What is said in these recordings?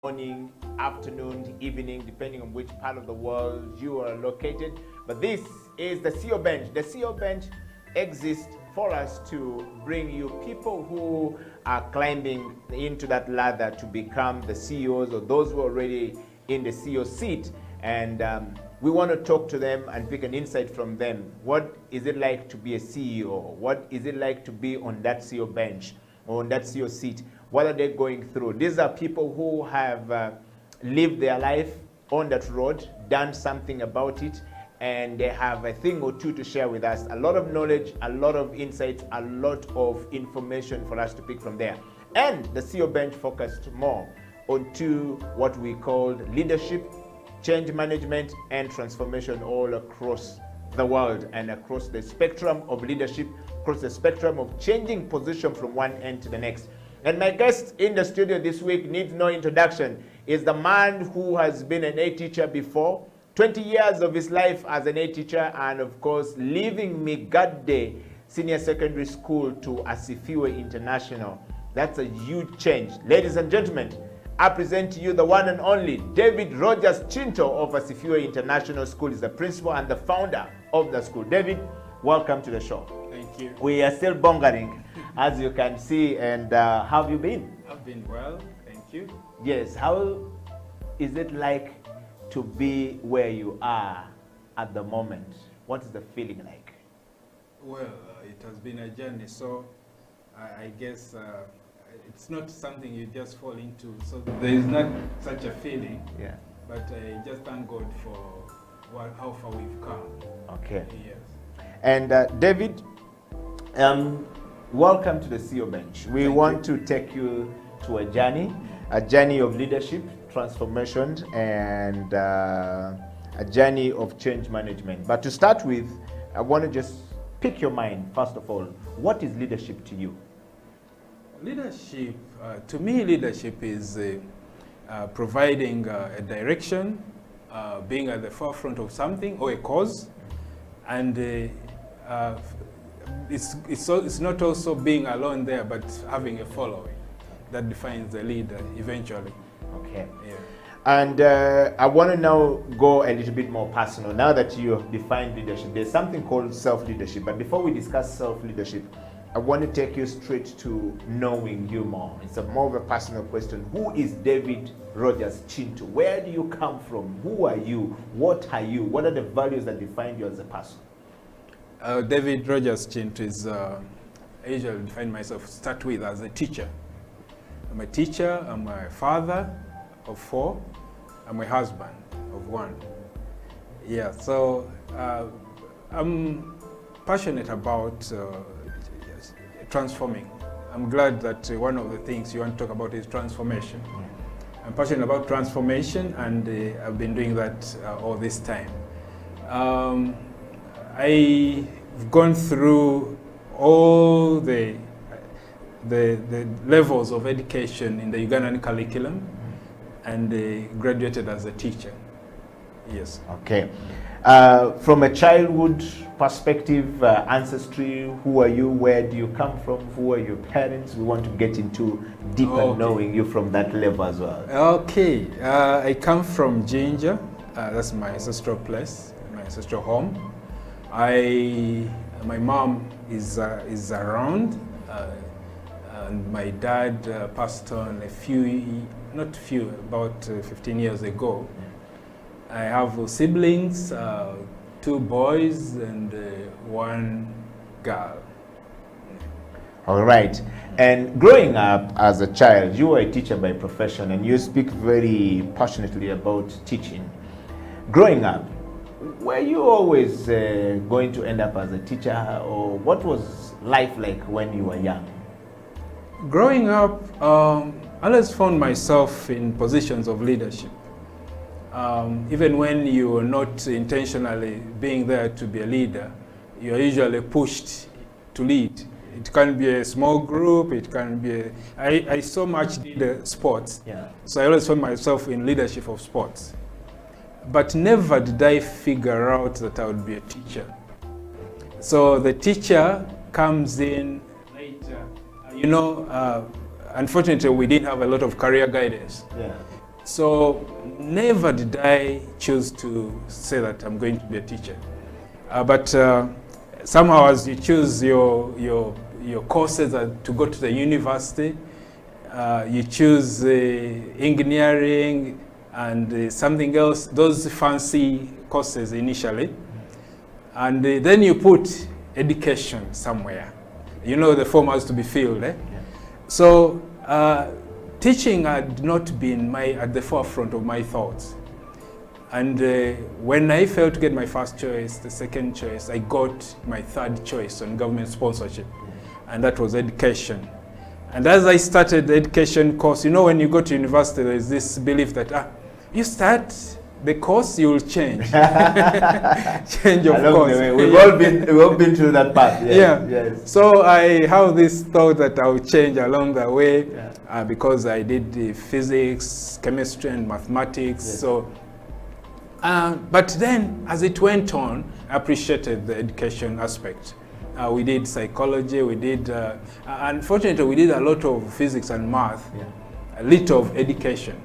morning, afternoon, evening, depending on which part of the world you are located. But this is the CEO Bench. The CEO Bench exists for us to bring you people who are climbing into that ladder to become the CEOs or those who are already in the CEO seat. And we want to talk to them and pick an insight from them. What is it like to be a CEO? What is it like to be on that CEO bench or on that CEO seat? What are they going through? These are people who have lived their life on that road, done something about it, and they have a thing or two to share with us. A lot of knowledge, a lot of insights, a lot of information for us to pick from there. And the CEO bench focused more onto what we call leadership, change management, and transformation all across the world and across the spectrum of leadership, across the spectrum of changing position from one end to the next. And my guest in the studio this week needs no introduction. Is the man who has been an A teacher before, 20 years of his life as an A teacher, and of course leaving Migadde Senior Secondary School to Asifiwe International. That's a huge change. Ladies and gentlemen, I present to you the one and only David Rogers Chinto of Asifiwe International School. Is the principal and the founder of the school. David, welcome to the show. Thank you. We are still bongering, as you can see. And how have you been? I've been well, thank you. Yes. How is it like to be where you are at the moment? What is the feeling like? Well, it has been a journey, so I guess it's not something you just fall into. So there is not such a feeling. Yeah. But I just thank God for how far we've come. Okay. Yes. And David, welcome to the CEO Bench. We want to take you to a journey of leadership, transformation, and a journey of change management. But to start with, I want to just pick your mind, first of all. What is leadership to you? Leadership, to me, leadership is providing a direction, being at the forefront of something or a cause, and it's not also being alone there, but having a following that defines the leader eventually. Okay. Yeah. And I want to now go a little bit more personal. Now that you have defined leadership, there's something called self-leadership. But before we discuss self-leadership, I want to take you straight to knowing you more. It's more of a personal question. Who is David Rogers Chinto? Where do you come from? Who are you? What are you? What are the values that define you as a person? David Rogers Chinto is, I usually define myself, start with, as a teacher. I'm a teacher, I'm a father of 4, I'm a husband of 1. Yeah, so I'm passionate about transforming. I'm glad that one of the things you want to talk about is transformation. I'm passionate about transformation, and I've been doing that all this time. I've gone through all the levels of education in the Ugandan curriculum, and graduated as a teacher. Yes. Okay. From a childhood perspective, ancestry, who are you? Where do you come from? Who are your parents? We want to get into deeper knowing you from that level as well. Okay. I come from Jinja. That's my ancestral place, my ancestral home. My mom is around, and my dad passed on about 15 years ago. I have siblings, 2 boys and 1 girl. All right. And growing up as a child, you were a teacher by profession, and you speak very passionately about teaching. Growing up, were you always going to end up as a teacher, or what was life like when you were young? Growing up, I always found myself in positions of leadership. Even when you are not intentionally being there to be a leader, you are usually pushed to lead. It can be a small group, it can be I so much did sports, so I always found myself in leadership of sports. But never did I figure out that I would be a teacher. So the teacher comes in later. Unfortunately, we didn't have a lot of career guidance. So never did I choose to say that I'm going to be a teacher. But somehow as you choose your courses to go to the university, you choose engineering and something else, those fancy courses initially. And then you put education somewhere. You know the form has to be filled. Yeah. So teaching had not been at the forefront of my thoughts. And when I failed to get my first choice, the second choice, I got my third choice on government sponsorship. And that was education. And as I started the education course, you know, when you go to university, there's this belief that you start the course, you will change. Change of course. We've all been through that path. Yes. Yeah. Yes. So I have this thought that I will change along the way, because I did the physics, chemistry, and mathematics. Yes. So, but then as it went on, I appreciated the education aspect. We did psychology. We did, unfortunately, we did a lot of physics and math, a little of education.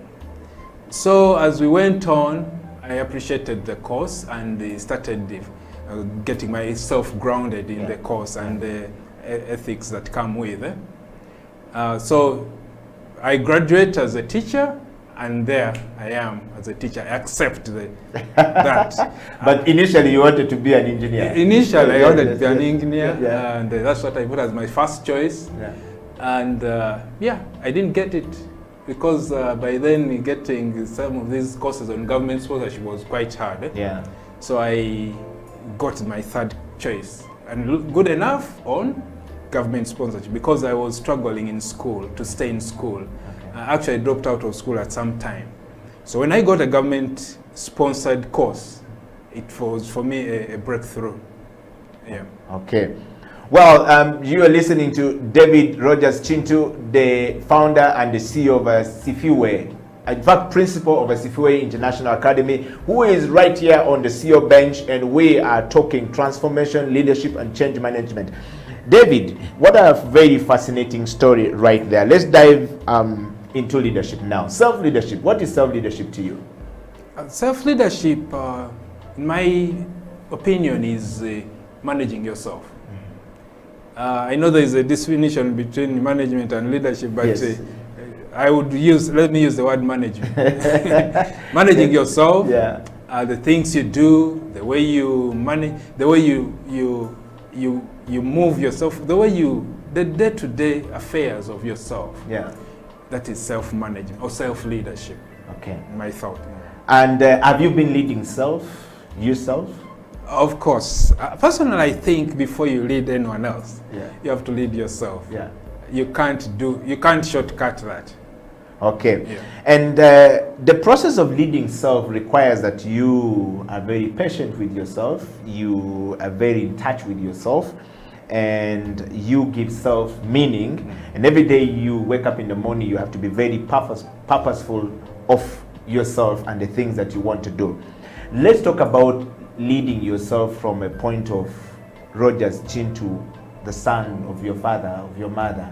So as we went on, I appreciated the course and started getting myself grounded in the course and the ethics that come with it. So I graduate as a teacher, and there I am as a teacher. I accept that. But initially you wanted to be an engineer. Initially I wanted to be an engineer, and that's what I put as my first choice. And I didn't get it, because by then getting some of these courses on government sponsorship was quite hard. So I got my third choice, and good enough on government sponsorship, because I was struggling in school, to stay in school. Actually, I dropped out of school at some time. So when I got a government sponsored course, it was for me a breakthrough. Okay. Well, you are listening to David Rogers Chintu, the founder and the CEO of Sifiwe, in fact, principal of Sifiwe International Academy, who is right here on the CEO bench, and we are talking transformation, leadership, and change management. David, what a very fascinating story right there. Let's dive into leadership now. Self-leadership. What is self-leadership to you? Self-leadership, in my opinion, is managing yourself. I know there is a definition between management and leadership, but yes. Let me use the word management. Managing yourself, the things you do, the way you manage, the way you move yourself, the day-to-day affairs of yourself. That is self-management or self-leadership. Okay. My thought. And have you been leading yourself? Of course. Personally, I think before you lead anyone else, you have to lead yourself. You can't shortcut that. Okay. And the process of leading self requires that you are very patient with yourself, you are very in touch with yourself, and you give self meaning. And every day you wake up in the morning, you have to be very purposeful of yourself and the things that you want to do. Let's talk about leading yourself from a point of Rogers Chintu, the son of your father, of your mother,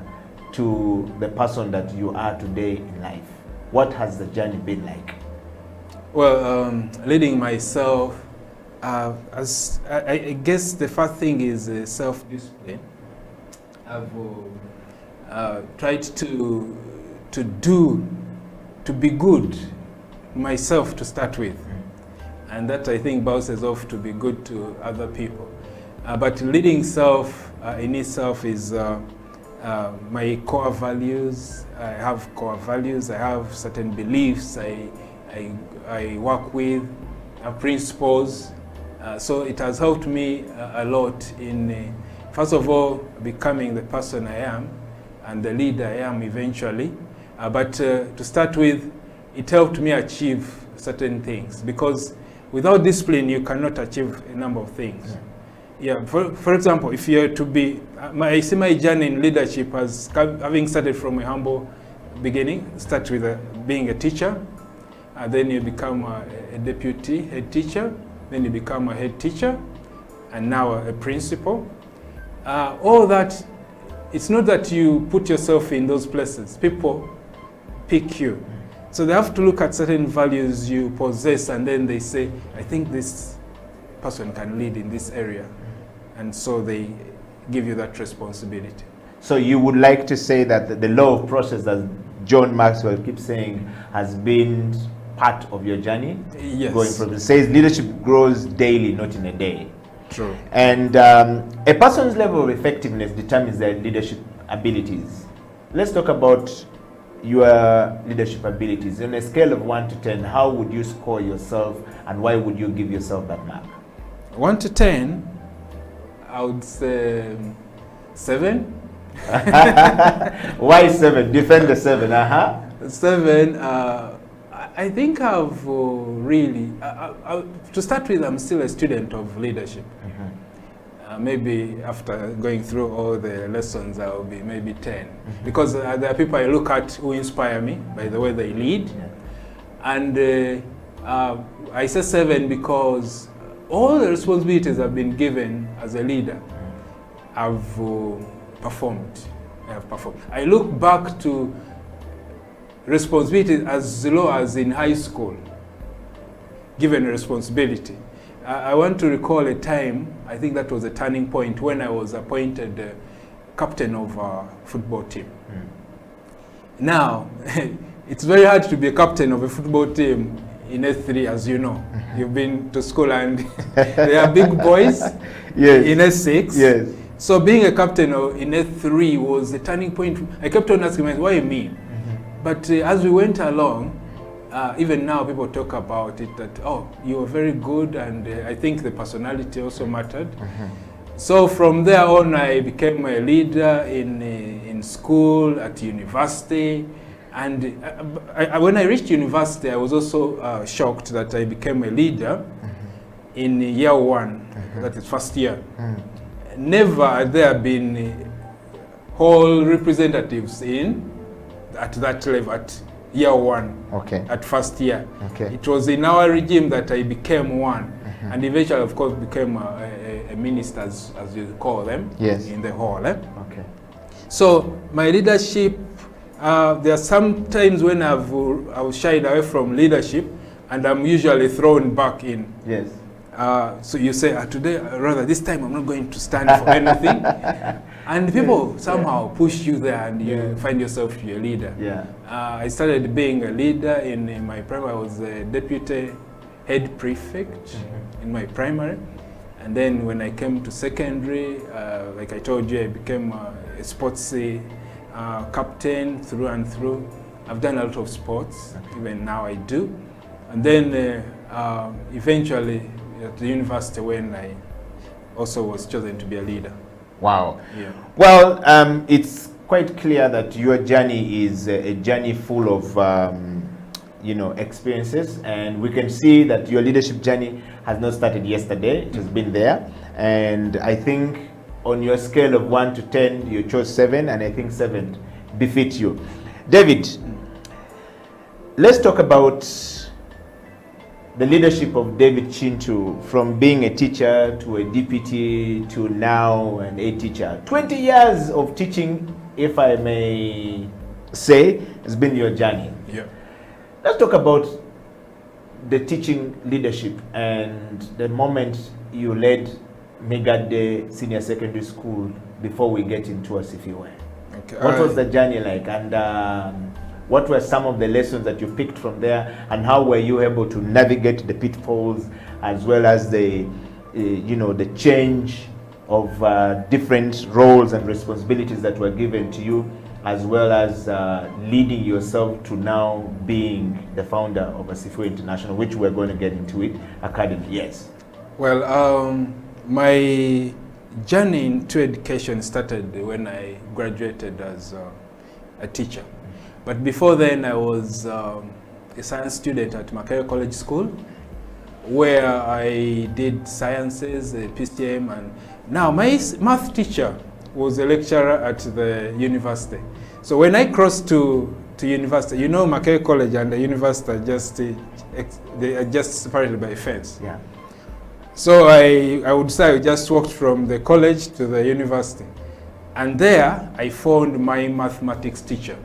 to the person that you are today in life. What has the journey been like? Well, leading myself, as I guess the first thing is self-discipline. I've tried to be good myself to start with. And that, I think, bounces off to be good to other people. But leading self in itself is my core values. I have core values. I have certain beliefs I work with, principles. So it has helped me a lot in, first of all, becoming the person I am and the leader I am eventually. But to start with, it helped me achieve certain things, because without discipline, you cannot achieve a number of things. For example, if you are to be, I see my journey in leadership as having started from a humble beginning. Start with being a teacher, then you become a deputy head teacher, then you become a head teacher, and now a principal. All that, it's not that you put yourself in those places. People pick you. So they have to look at certain values you possess, and then they say, I think this person can lead in this area. And so they give you that responsibility. So you would like to say that the law of process, as John Maxwell keeps saying, has been part of your journey? Yes. Going from, it says leadership grows daily, not in a day. True. And a person's level of effectiveness determines their leadership abilities. Let's talk about your leadership abilities. On a scale of 1 to 10, how would you score yourself, and why would you give yourself that mark? 1 to 10, I would say 7. Why 7? Defend the 7. 7, I think I've really, to start with, I'm still a student of leadership. Maybe after going through all the lessons, I'll be maybe 10. Because there are people I look at who inspire me by the way they lead. And I say 7 because all the responsibilities I've been given as a leader, I've performed. I have performed. I look back to responsibilities as low as in high school, given a responsibility. I want to recall a time, I think that was a turning point, when I was appointed captain of a football team. Now, it's very hard to be a captain of a football team in S3, as you know. You've been to school and they are big boys. Yes. In S6. Yes. So being a captain in S3 was a turning point. I kept on asking myself, why me? But as we went along, even now people talk about it, that, oh, you were very good, and I think the personality also mattered. So from there on, I became a leader in school, at university, and when I reached university, I was also shocked that I became a leader in year 1, that is first year. Never had there been whole representatives at that level, at year 1, at first year. It was in our regime that I became one, and eventually, of course, became a minister, as you call them, in the hall. So my leadership, there are some times when I've shied away from leadership, and I'm usually thrown back in. So you say, today, rather this time I'm not going to stand for anything. And people somehow push you there, and you find yourself to be a leader. I started being a leader in my primary. I was a deputy head prefect in my primary. And then when I came to secondary, like I told you, I became a sports captain through and through. I've done a lot of sports, even now I do. And then eventually at the university, when I also was chosen to be a leader. Wow. Well, it's quite clear that your journey is a journey full of, experiences, and we can see that your leadership journey has not started yesterday. It has been there, and I think on your scale of 1 to 10, you chose 7, and I think 7 befits you. David, let's talk about the leadership of David Chintu, from being a teacher to a deputy to now an a teacher. 20 years of teaching, if I may say, has been your journey. Let's talk about the teaching leadership and the moment you led Megade Senior Secondary School before we get into us, if you will. What was the journey like, and what were some of the lessons that you picked from there, and how were you able to navigate the pitfalls, as well as the, the change of different roles and responsibilities that were given to you, as well as leading yourself to now being the founder of Asifu International, which we're going to get into it, Academy. Yes. Well, my journey into education started when I graduated as a teacher. But before then, I was a science student at Mackay College School, where I did sciences, PCM, and now my math teacher was a lecturer at the university. So when I crossed to university, Mackay College and the university are they are just separated by a fence. So I would say I just walked from the college to the university, and there I found my mathematics teacher.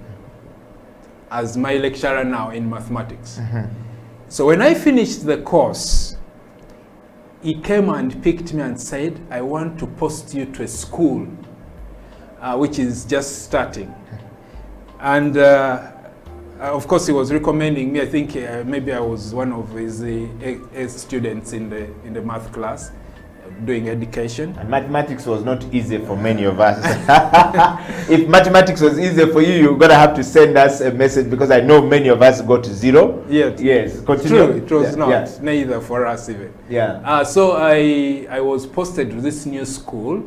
as my lecturer now in mathematics. So when I finished the course, he came and picked me and said, I want to post you to a school which is just starting. And of course, he was recommending me. I think maybe I was one of his students in the math class doing education. And mathematics was not easy for many of us. If mathematics was easy for you, you're going to have to send us a message, because I know many of us got 0. Yes. Continue. True, it was not, neither for us even. So I was posted to this new school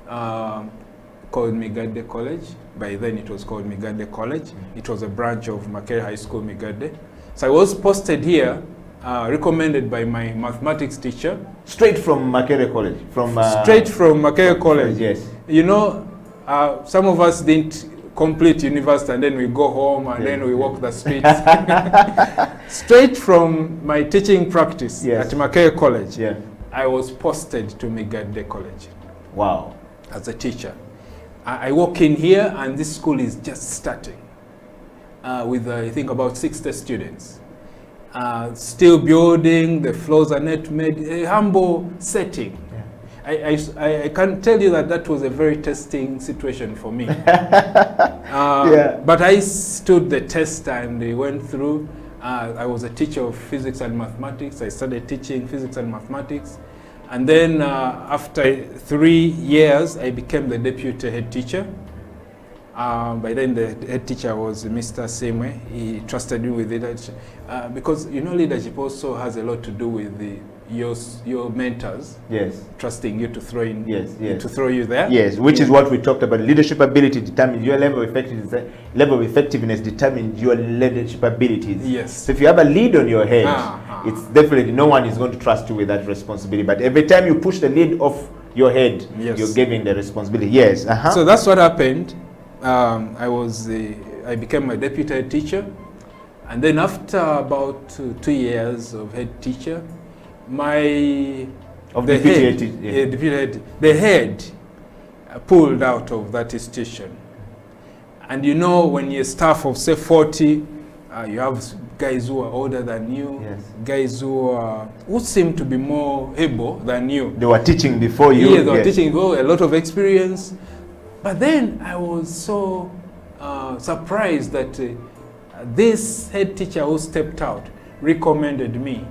called Migade College. By then it was called Migade College. It was a branch of Makerere High School, Migade. So I was posted here, recommended by my mathematics teacher. Straight from Makerere College? Straight from Makerere College. Yes. You know, some of us didn't complete university and then we go home and then we walk the streets. Straight from my teaching practice at Makerere College, I was posted to Migade College. Wow. As a teacher. I walk in here and this school is just starting with I think about 60 students. Still building, the floors are not made, a humble setting. I can tell you that was a very testing situation for me. But I stood the test and went through. I was a teacher of physics and mathematics. I started teaching physics and mathematics. And then after 3 years, I became the deputy head teacher. By then the head teacher was Mr. Semwe. He trusted me with leadership. Because you know, leadership also has a lot to do with your mentors. Trusting you to throw in, to throw you there. Which is what we talked about. Leadership ability determines your level of effectiveness. Level of effectiveness determines your leadership abilities. So if you have a lead on your head, it's definitely no one is going to trust you with that responsibility. But every time you push the lead off your head, you're giving the responsibility. So that's what happened. I became a deputy head teacher, and then after about 2 years of head teacher, the head pulled out of that institution. And you know, when you're staff of say 40, you have guys who are older than you, guys who seem to be more able than you. They were teaching before you. They were teaching before, a lot of experience. But then I was so surprised that this head teacher who stepped out recommended me.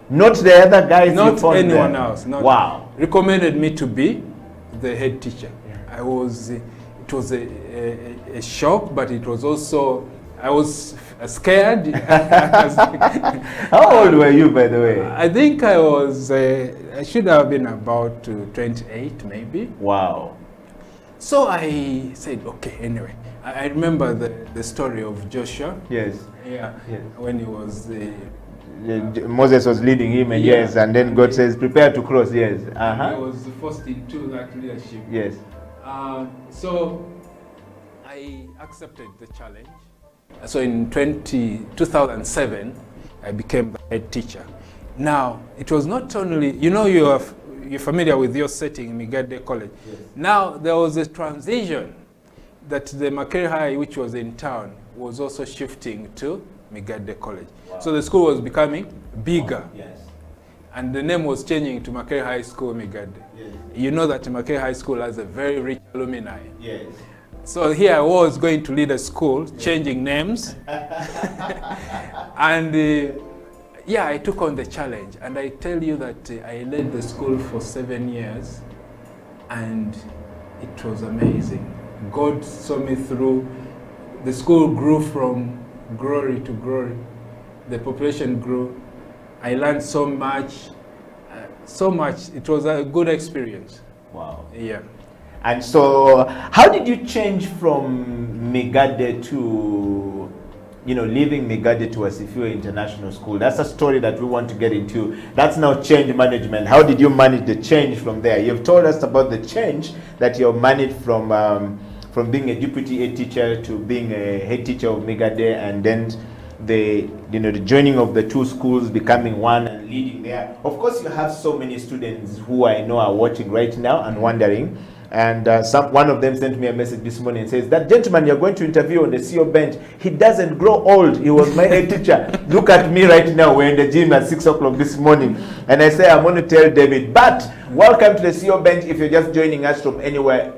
Not the other guys? Not anyone else. Wow. Recommended me to be the head teacher. It was a shock, but it was also, I was scared. How old were you, by the way? I think I was, I should have been about 28 maybe. Wow. So I said, okay, anyway. I remember the story of Joshua. When he was Moses was leading him, and and then God says, prepare to cross. He was forced into that leadership. So I accepted the challenge. So in 2007, I became the head teacher. Now, it was not only, you know, you're familiar with your setting in Migade College. Now, there was a transition that the Makerere High, which was in town, was also shifting to Migade College. So the school was becoming bigger. And the name was changing to Makerere High School, Migade. You know that Makerere High School has a very rich alumni. So here I was going to lead a school, changing names. And I took on the challenge. And I tell you that I led the school for 7 years. And it was amazing. God saw me through. The school grew from glory to glory. The population grew. I learned so much. It was a good experience. Wow. And so, how did you change from Migade to, leaving Migade to Asifio International School? That's a story that we want to get into. That's now change management. How did you manage the change from there? You've told us about the change that you've managed from being a deputy head teacher to being a head teacher of Migade, and then the joining of the two schools, becoming one and leading there. Of course, you have so many students who I know are watching right now and wondering, And one of them sent me a message this morning and says, that gentleman you're going to interview on the CEO bench, he doesn't grow old. He was my head teacher. Look at me right now. We're in the gym at 6 o'clock this morning. And I say, I'm going to tell David, but welcome to the CEO bench if you're just joining us from anywhere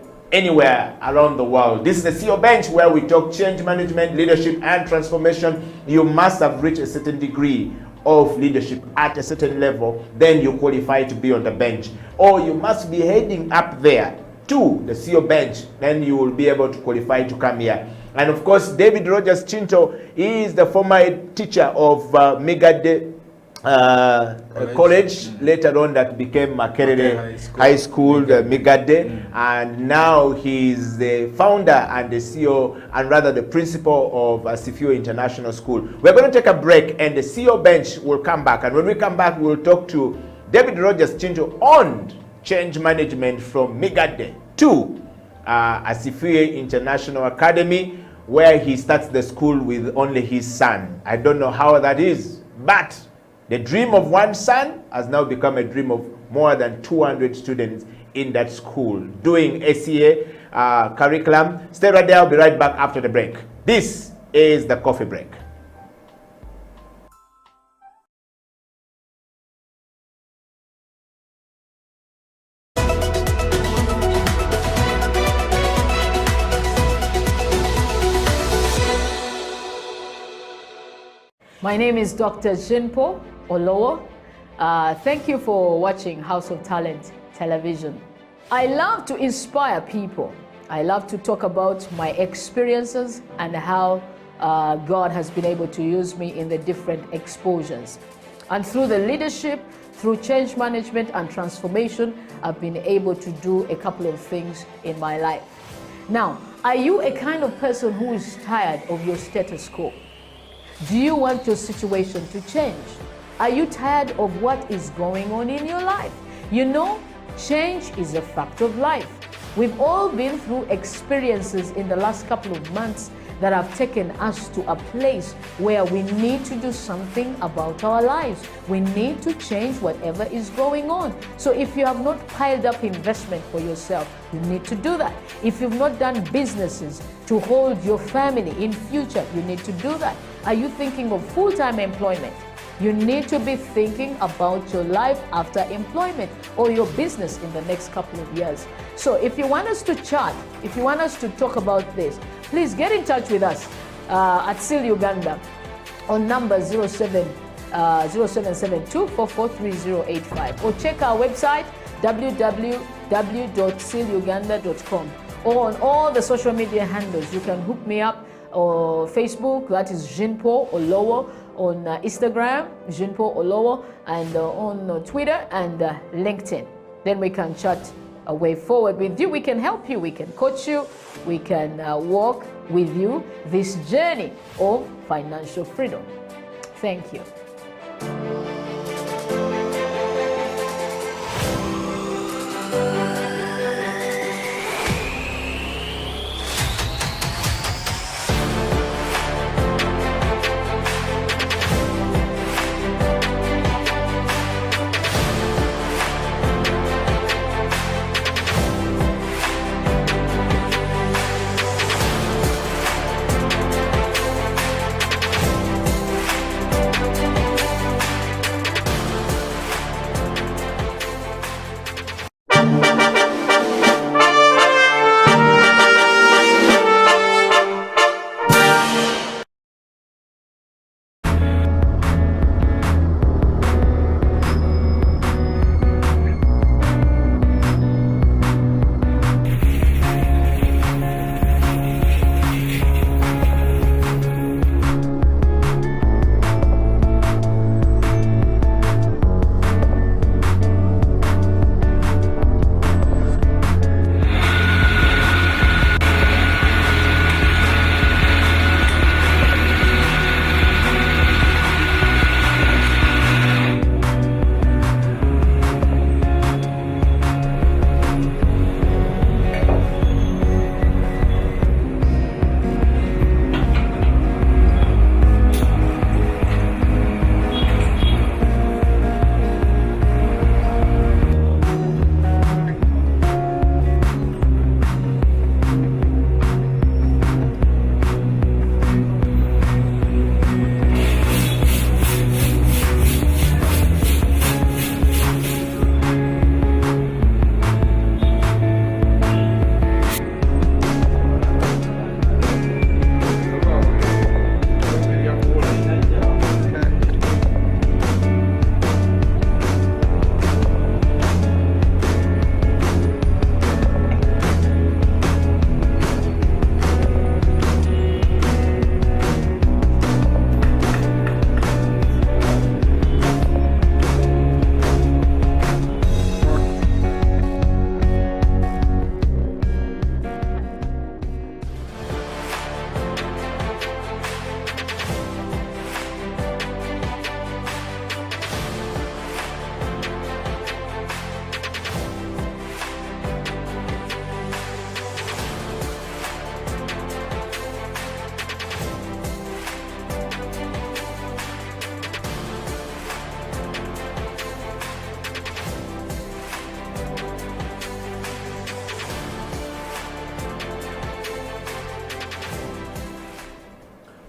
around the world. This is the CEO bench where we talk change management, leadership, and transformation. You must have reached a certain degree of leadership at a certain level, then you qualify to be on the bench. Or you must be heading up there to the CEO bench, then you will be able to qualify to come here. And of course, David Rogers Chinto is the former teacher of Migade College, later on that became Makerere High School, Migade, and now he's the founder and the CEO, and rather the principal of Sifio International School. We're going to take a break, and the CEO bench will come back. And when we come back, we'll talk to David Rogers Chinto on change management from Migade to Sifio International Academy, where he starts the school with only his son. I don't know how that is, but the dream of one son has now become a dream of more than 200 students in that school doing ACA curriculum. Stay right there. I'll be right back after the break. This is the coffee break. My name is Dr. Jinpo Olowo. Thank you for watching House of Talent Television. I love to inspire people. I love to talk about my experiences and how God has been able to use me in the different exposures. And through the leadership, through change management and transformation, I've been able to do a couple of things in my life. Now, are you a kind of person who is tired of your status quo? Do you want your situation to change? Are you tired of what is going on in your life? You know, change is a fact of life. We've all been through experiences in the last couple of months that have taken us to a place where we need to do something about our lives. We need to change whatever is going on. So if you have not piled up investment for yourself, you need to do that. If you've not done businesses to hold your family in future, you need to do that. Are you thinking of full-time employment? You need to be thinking about your life after employment or your business in the next couple of years. So if you want us to chat, if you want us to talk about this, please get in touch with us at SIL Uganda on number 0772443085, or check our website www.siluganda.com, or on all the social media handles. You can hook me up or Facebook, that is Jinpo Olowo, on Instagram, Jinpo Olowo, and on Twitter and LinkedIn. Then we can chat a way forward with you. We can help you, we can coach you, we can walk with you this journey of financial freedom. Thank you.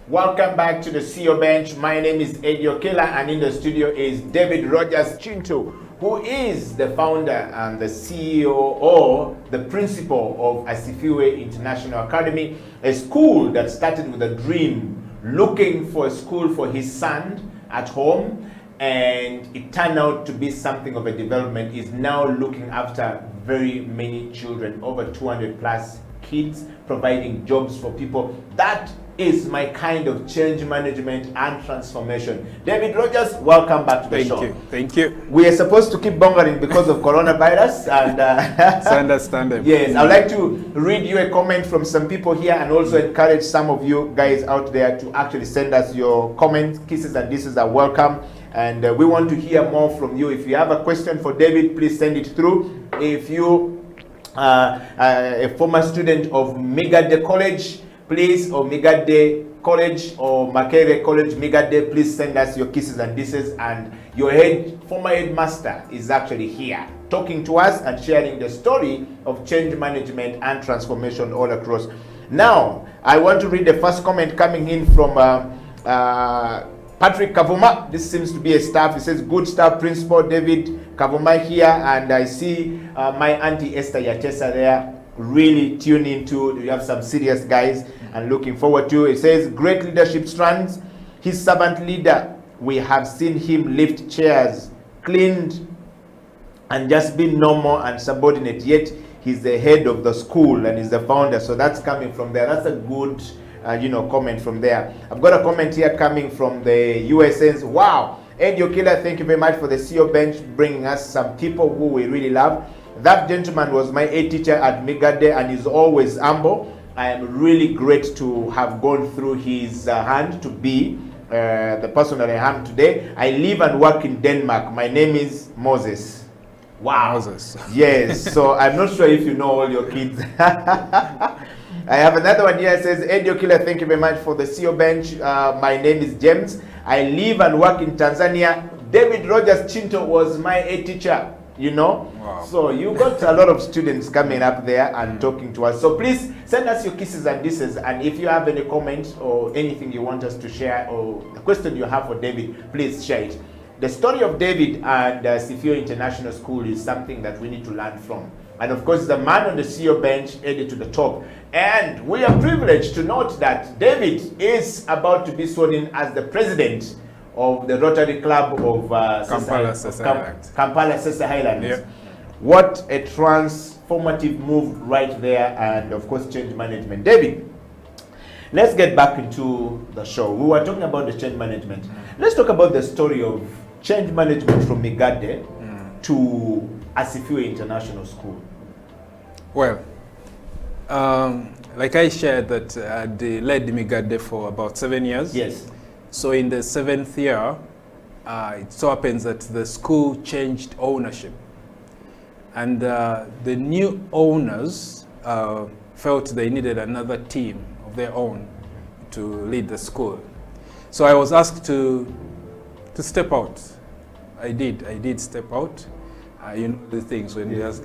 Welcome back to the CEO Bench. My name is Eddie Okela, and in the studio is David Rogers Chinto, who is the founder and the CEO or the principal of Asifiwe International Academy, a school that started with a dream, looking for a school for his son at home, and it turned out to be something of a development. Is now looking after very many children, over 200 plus kids, providing jobs for people. That is my kind of change management and transformation. David Rogers, welcome back to the show. Thank you. Thank you. We are supposed to keep bongering because of coronavirus, and It's understandable. yes, I'd like to read you a comment from some people here, and also encourage some of you guys out there to actually send us your comments. Kisses and disses are welcome, and we want to hear more from you. If you have a question for David, please send it through. If you a former student of Migade College, please, or Migade College or Makere College, Migade, please send us your kisses and disses. And your former headmaster is actually here talking to us and sharing the story of change management and transformation all across. Now, I want to read the first comment coming in from Patrick Kavuma. This seems to be a staff. He says, good staff, Principal David Kavuma here, and I see my auntie Esther Yachesa there, really tune into. You have some serious guys and looking forward to. It says, great leadership strands. His servant leader, we have seen him lift chairs, cleaned, and just been normal and subordinate, yet he's the head of the school and he's the founder. So that's coming from there. That's a good comment from there. I've got a comment here coming from the USNs. Wow, Eddie Okela, thank you very much for the CEO Bench, bringing us some people who we really love. That gentleman was my A teacher at Migade and is always humble. I am really great to have gone through his hand to be the person that I am today. I live and work in Denmark. My name is Moses. Wow. Moses. Yes, so I'm not sure if you know all your kids. I have another one here. It says, Eddie Okela, thank you very much for the CEO Bench. My name is James. I live and work in Tanzania. David Rogers Chinto was my A teacher, you know. Wow. So you got a lot of students coming up there and talking to us. So please send us your kisses and disses. And if you have any comments or anything you want us to share or a question you have for David, please share it. The story of David and Asifiwe International School is something that we need to learn from. And of course, the man on the CEO Bench, Eddie to the top. And we are privileged to note that David is about to be sworn in as the president of the Rotary Club of Kampala, Sese Highlands. Yeah. What a transformative move right there, and of course, change management. David, let's get back into the show. We were talking about the change management. Let's talk about the story of change management from Migade to Asifiwe International School. Well, like I shared that I'd led Migade for about 7 years. Yes. So in the 7th year, it so happens that the school changed ownership. And the new owners felt they needed another team of their own to lead the school. So I was asked to step out. I did step out. You know the things when you ask,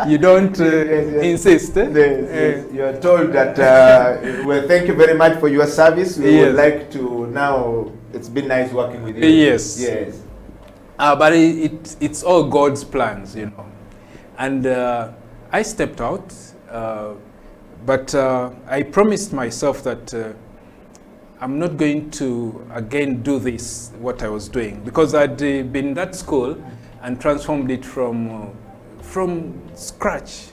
you don't insist. Yes. You are told that, well, thank you very much for your service. We would like to now, it's been nice working with you. Yes. Yes. But it's all God's plans, you know. And I stepped out, but I promised myself that I'm not going to again do this, what I was doing, because I'd been at school and transformed it from scratch,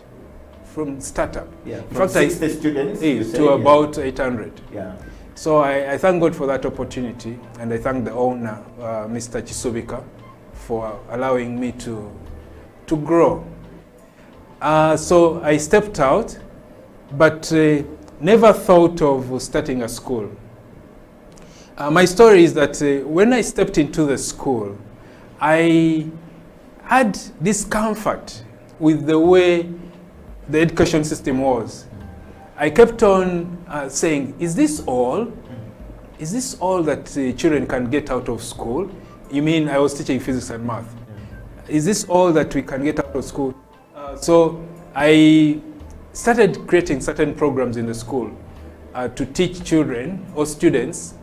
from startup. Yeah. In From fact, 60 students to about 800. Yeah. So I thank God for that opportunity, and I thank the owner, Mr. Chisubika, for allowing me to grow. So I stepped out, but never thought of starting a school. My story is that when I stepped into the school, I had discomfort with the way the education system was. I kept on saying, is this all? Is this all that children can get out of school? You mean I was teaching physics and math? Is this all that we can get out of school? So I started creating certain programs in the school. to teach children or students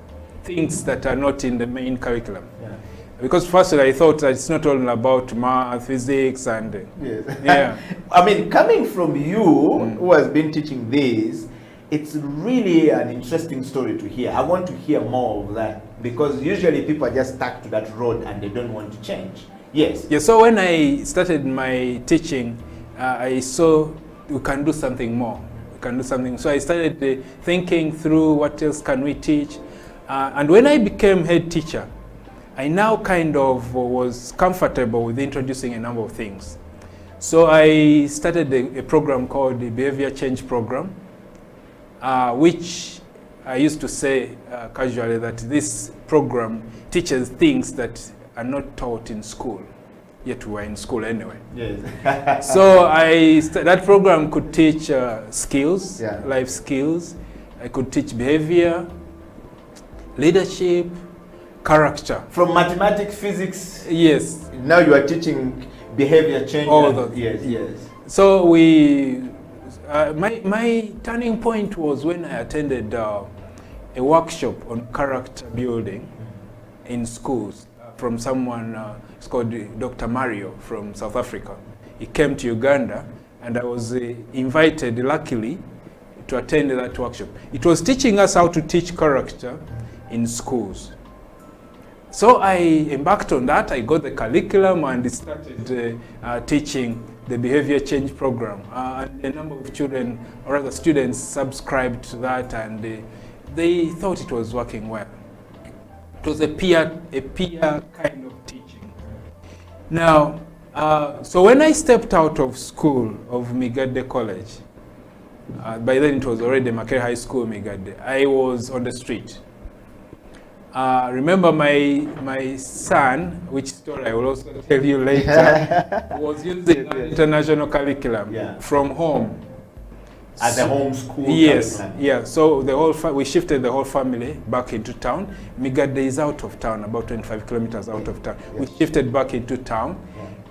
things that are not in the main curriculum. Yeah. Because firstly, I thought that it's not all about math, physics, and Yes. yeah. I mean, coming from you, who has been teaching this, it's really an interesting story to hear. I want to hear more of that, because usually people are just stuck to that road and they don't want to change. Yes. Yeah. So when I started my teaching, I saw we can do something more. We can do something. So I started thinking through what else can we teach, and when I became head teacher, I now kind of was comfortable with introducing a number of things. So I started a program called the Behavior Change Program, which I used to say casually that this program teaches things that are not taught in school, yet we were in school anyway. Yes. So that program could teach skills, Yeah. life skills. I could teach behavior, leadership, character. From mathematics, physics, Yes. now you are teaching behavior change. All and- those. Yes, yes. So my turning point was when I attended a workshop on character building in schools from someone, it's called Dr. Mario from South Africa. He came to Uganda, and I was invited, luckily, to attend that workshop. It was teaching us how to teach character in schools. So I embarked on that. I got the curriculum and started teaching the behavior change program. And a number of children, or rather students, subscribed to that, and they thought it was working well. It was a peer kind of teaching. Now, so when I stepped out of school, of Migade College, by then it was already Makerere High School, Migade, I was on the street. Remember my son, which story I will also tell you later, was using an international curriculum from home. At the home school. Yes, curriculum. yeah. So we shifted the whole family back into town. Migade is out of town, about 25 kilometers out of town. Yes. We shifted back into town,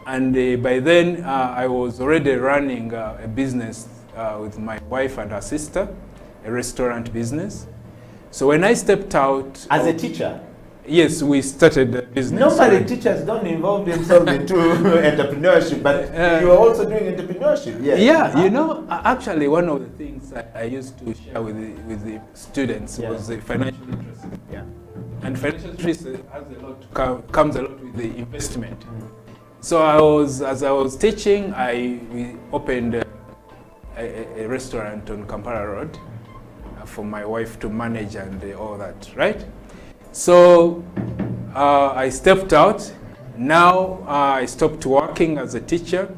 and by then I was already running a business with my wife and her sister, a restaurant business. So when I stepped out... As a teacher? Yes, we started the business. Normally teachers don't involve themselves into entrepreneurship, but you are also doing entrepreneurship. Yes. Yeah, you know, actually one of the things I used to share with the students was the financial literacy. Yeah. And financial literacy has comes a lot with the investment. So as I was teaching, we opened a restaurant on Kampala Road for my wife to manage and all that, right? So I stepped out. Now I stopped working as a teacher.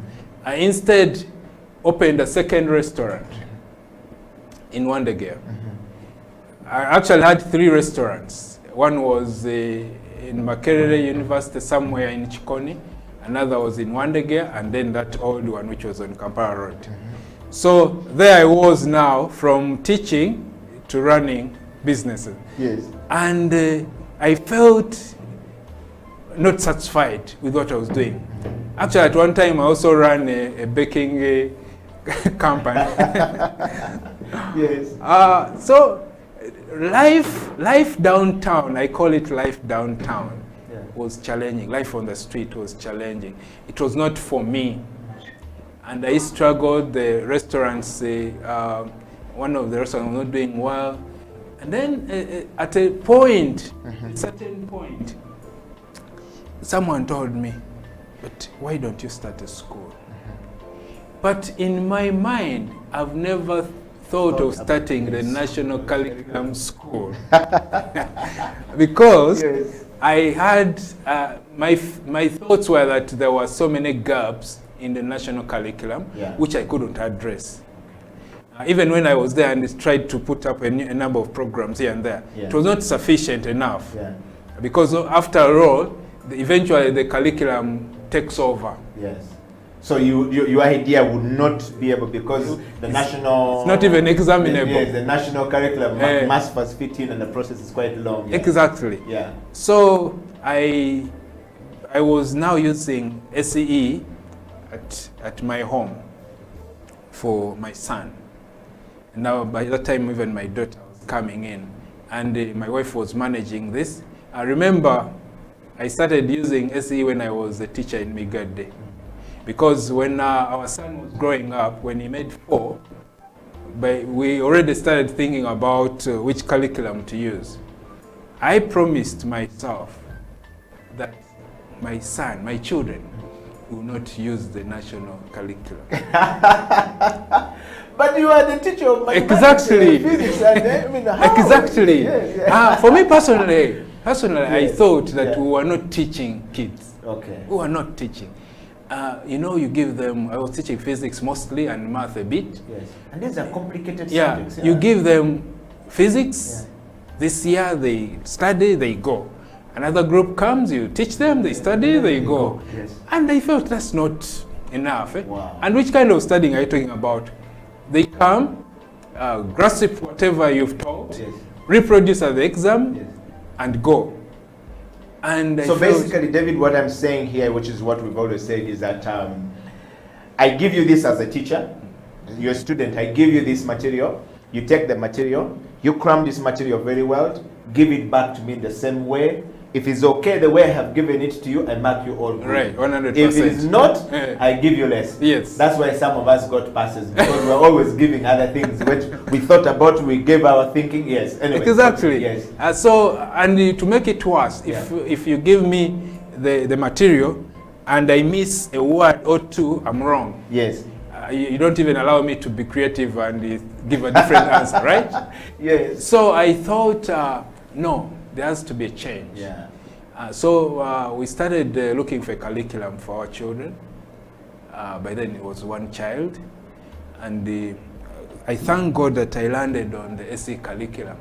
I instead opened a second restaurant in Wandegea. I actually had 3 restaurants. One was in Makerere University, somewhere in Chikoni. Another was in Wandegea, and then that old one which was on Kampala Road. So there I was now, from teaching to running businesses. Yes. And I felt not satisfied with what I was doing. Actually, at one time, I also ran a baking company. Yes. So life downtown, I call it life downtown, was challenging. Life on the street was challenging. It was not for me. And I struggled. The restaurants, one of the restaurants was not doing well. And then at a point, a certain point, someone told me, but why don't you start a school? But in my mind, I've never thought of starting the national curriculum school. Because I had, my thoughts were that there were so many gaps in the national curriculum, which I couldn't address. Even when I was there and tried to put up a number of programs here and there, it was not sufficient enough. Because after all, eventually the curriculum takes over. Yes. So your idea would not be able, because the national... It's not even examinable. Yes, the national curriculum must first fit in, and the process is quite long. Exactly. Yeah. So I was now using SEE at my home for my son. Now, by that time, even my daughter was coming in. And my wife was managing this. I remember I started using SE when I was a teacher in Migade. Because when our son was growing up, when he made 4, we already started thinking about which curriculum to use. I promised myself that my son, my children, will not use the national curriculum. But you are the teacher of mathematics Exactly. and physics. And, I mean, how? Exactly. Yes. For me personally, I Yes. thought that Yeah. we were not teaching kids. Okay. We were not teaching. You know, you give them, I was teaching physics mostly and math a bit. Yes. And these are complicated Yeah, subjects. you give them physics. Yeah. This year they study, they go. Another group comes, you teach them, they study, they go. Yes. And I felt that's not enough. Wow. And which kind of studying are you talking about? They come, grasp whatever you've taught, Yes. reproduce at the exam, Yes. and go. And I So felt, basically, David, what I'm saying here, which is what we've always said, is that I give you this as a teacher, you're a student, I give you this material, you take the material, you cram this material very well, give it back to me in the same way. If it's okay the way I have given it to you, I mark you all good. Right, 100%. If it is not, Yeah. I give you less. Yes. That's why some of us got passes, because we're always giving other things which we thought about, we gave our thinking, yes. Anyway, Exactly. yes. To make it worse, if you give me the material and I miss a word or two, I'm wrong. Yes. You don't even allow me to be creative and give a different answer, right? Yes. So I thought, no, there has to be a change. Yeah. So we started looking for a curriculum for our children. By then it was one child. And I thank God that I landed on the SE curriculum.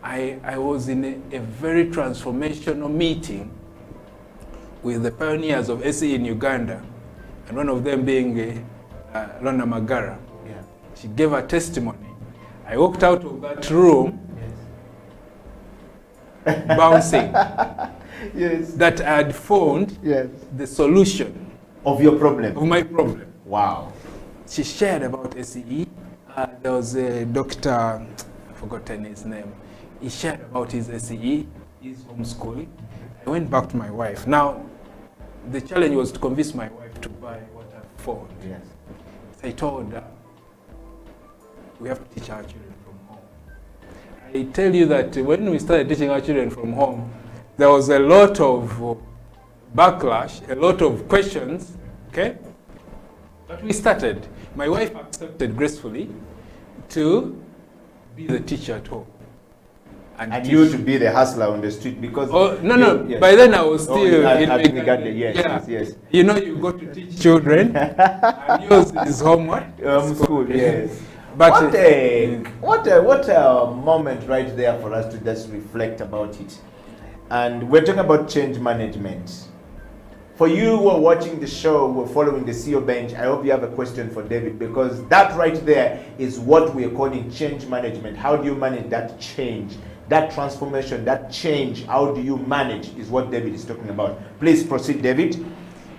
I was in a very transformational meeting with the pioneers of SE in Uganda, and one of them being Lona Magara. Yeah. She gave her testimony. I walked out of that room bouncing. Yes. That I had found Yes. the solution Of your problem. of my problem. Wow. She shared about SE. There was a doctor, I've forgotten his name. He shared about his SE, his homeschooling. I went back to my wife. Now, the challenge was to convince my wife to buy what I found. Yes. So I told her, we have to teach our children from home. I tell you that when we started teaching our children from home, there was a lot of backlash, a lot of questions, okay? But we started. My wife accepted gracefully to be the teacher at home. And teach. you to be the hustler on the street, because... Oh, no. Yes. By then I was still at in Migade, yes, yeah. yes. You know, you go to teach children, and yours is homework. School, yes. But what a moment right there for us to just reflect about it. And we're talking about change management. For you who are watching the show, who are following the CEO Bench, I hope you have a question for David, because that right there is what we are calling change management. How do you manage that change, that transformation, that change? How do you manage is what David is talking about. Please proceed, David.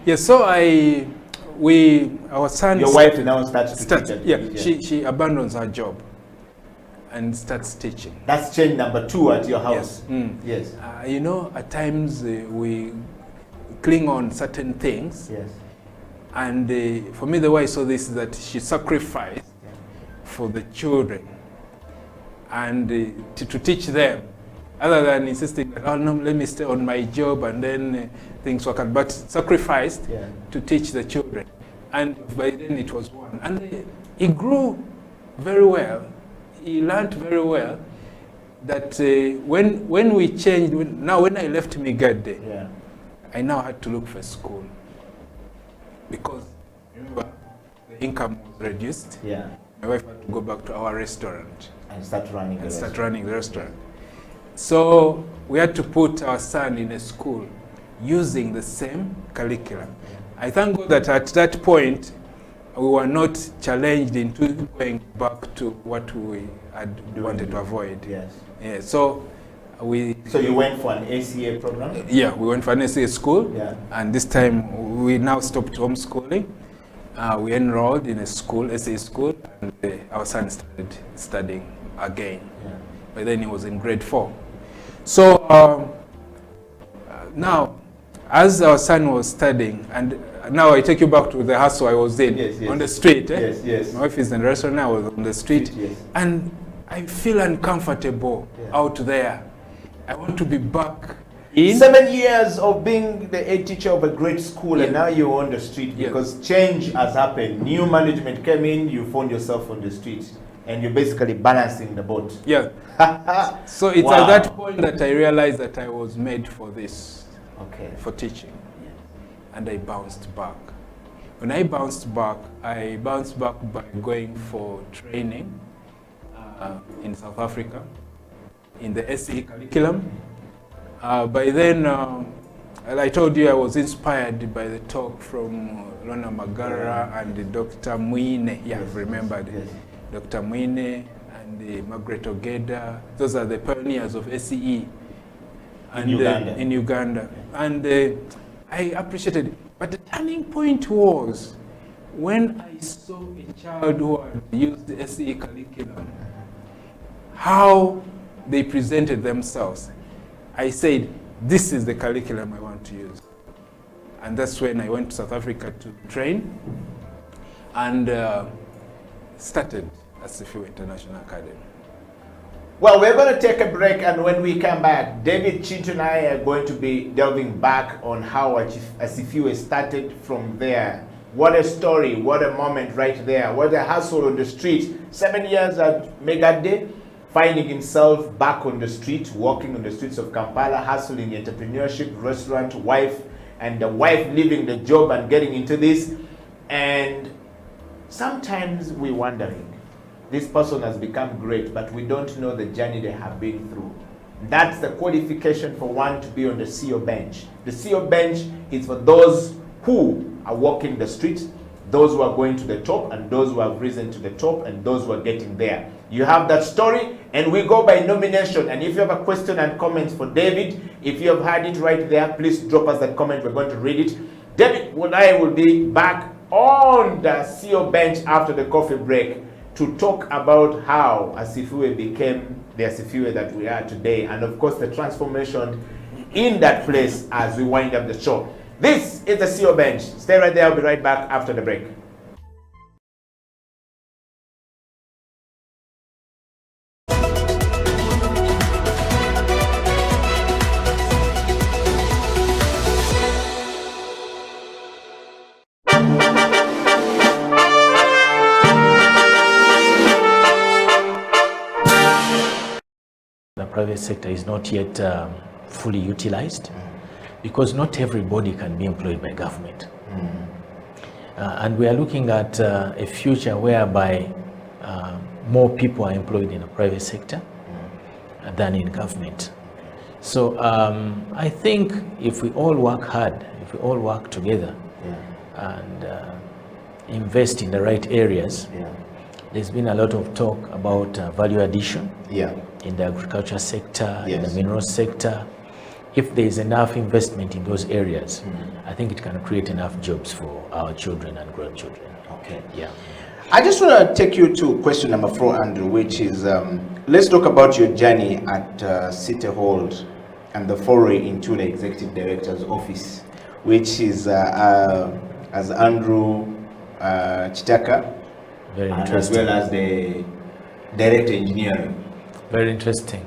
Yes, so our son... Your wife now starts to teach. Yeah, she abandons her job and starts teaching. That's change number 2 at your house. Yes. Yes. You know, at times we cling on certain things. Yes. And for me, the way I saw this is that she sacrificed for the children and to teach them, other than insisting that, oh no, let me stay on my job and then things work out, but sacrificed to teach the children. And by then it was one. And he grew very well. He learned very well that when we changed, when I left Migade, I now had to look for a school. Because, remember, the income was reduced. Yeah. My wife had to go back to our restaurant. And start running the restaurant. So we had to put our son in a school using the same curriculum. I thank God that at that point, we were not challenged into going back to what we had wanted to avoid. Yes. Yeah, so you went for an ACA program? Yeah, we went for an ACA school. Yeah. And this time we now stopped homeschooling. We enrolled in a school, SAA school, and our son started studying again. Yeah. By then he was in grade 4. So now, as our son was studying, and now I take you back to the hustle I was in, Yes, yes. on the street. Yes, yes. My wife is in the restaurant, I was on the street. Yes. And I feel uncomfortable out there. I want to be back in. 7 years of being the head teacher of a great school, and now you're on the street because change has happened. New management came in, you found yourself on the street, and you're basically balancing the boat. Yeah. So it's at that point that I realized that I was made for this, for teaching. And I bounced back. When I bounced back by going for training in South Africa, in the SE curriculum. By then, I told you I was inspired by the talk from Lona Magara and Dr. Mwine. Yeah, I've remembered. Yes. Dr. Mwine and Margaret Ogeda. Those are the pioneers of SEE and, in Uganda. And I appreciated it. But the turning point was when I saw a child who had used the SEE curriculum, how they presented themselves. I said, this is the curriculum I want to use. And that's when I went to South Africa to train and started at Sifiwe International Academy. Well, we're going to take a break, and when we come back, David Chintu and I are going to be delving back on how Sifiwe started from there. What a story, what a moment right there. What a hustle on the street. 7 years at Megade, finding himself back on the street, walking on the streets of Kampala, hustling entrepreneurship, restaurant, wife, and the wife leaving the job and getting into this. And sometimes we're wondering, this person has become great, but we don't know the journey they have been through. That's the qualification for one to be on the CEO bench. The CEO bench is for those who are walking the streets, those who are going to the top, and those who have risen to the top, and those who are getting there. You have that story, and we go by nomination. And if you have a question and comments for David, if you have had it right there, please drop us that comment. We're going to read it. David and I will be back on the CEO bench after the coffee break to talk about how Sifiwe became the Sifiwe that we are today, and of course the transformation in that place as we wind up the show. This is the CEO bench. Stay right there. I'll be right back after the break. The private sector is not yet fully utilized because not everybody can be employed by government. And we are looking at a future whereby more people are employed in the private sector than in government. So I think if we all work hard, if we all work together and invest in the right areas, there's been a lot of talk about value addition in the agriculture sector, in the mineral sector. If there is enough investment in those areas, I think it can create enough jobs for our children and grandchildren. Okay. Yeah. I just want to take you to question number 4, Andrew, which is, let's talk about your journey at City Hall and the foray into the Executive Director's office, which is as Andrew Chitaka, Very interesting. as well as the Director Engineering. Very interesting.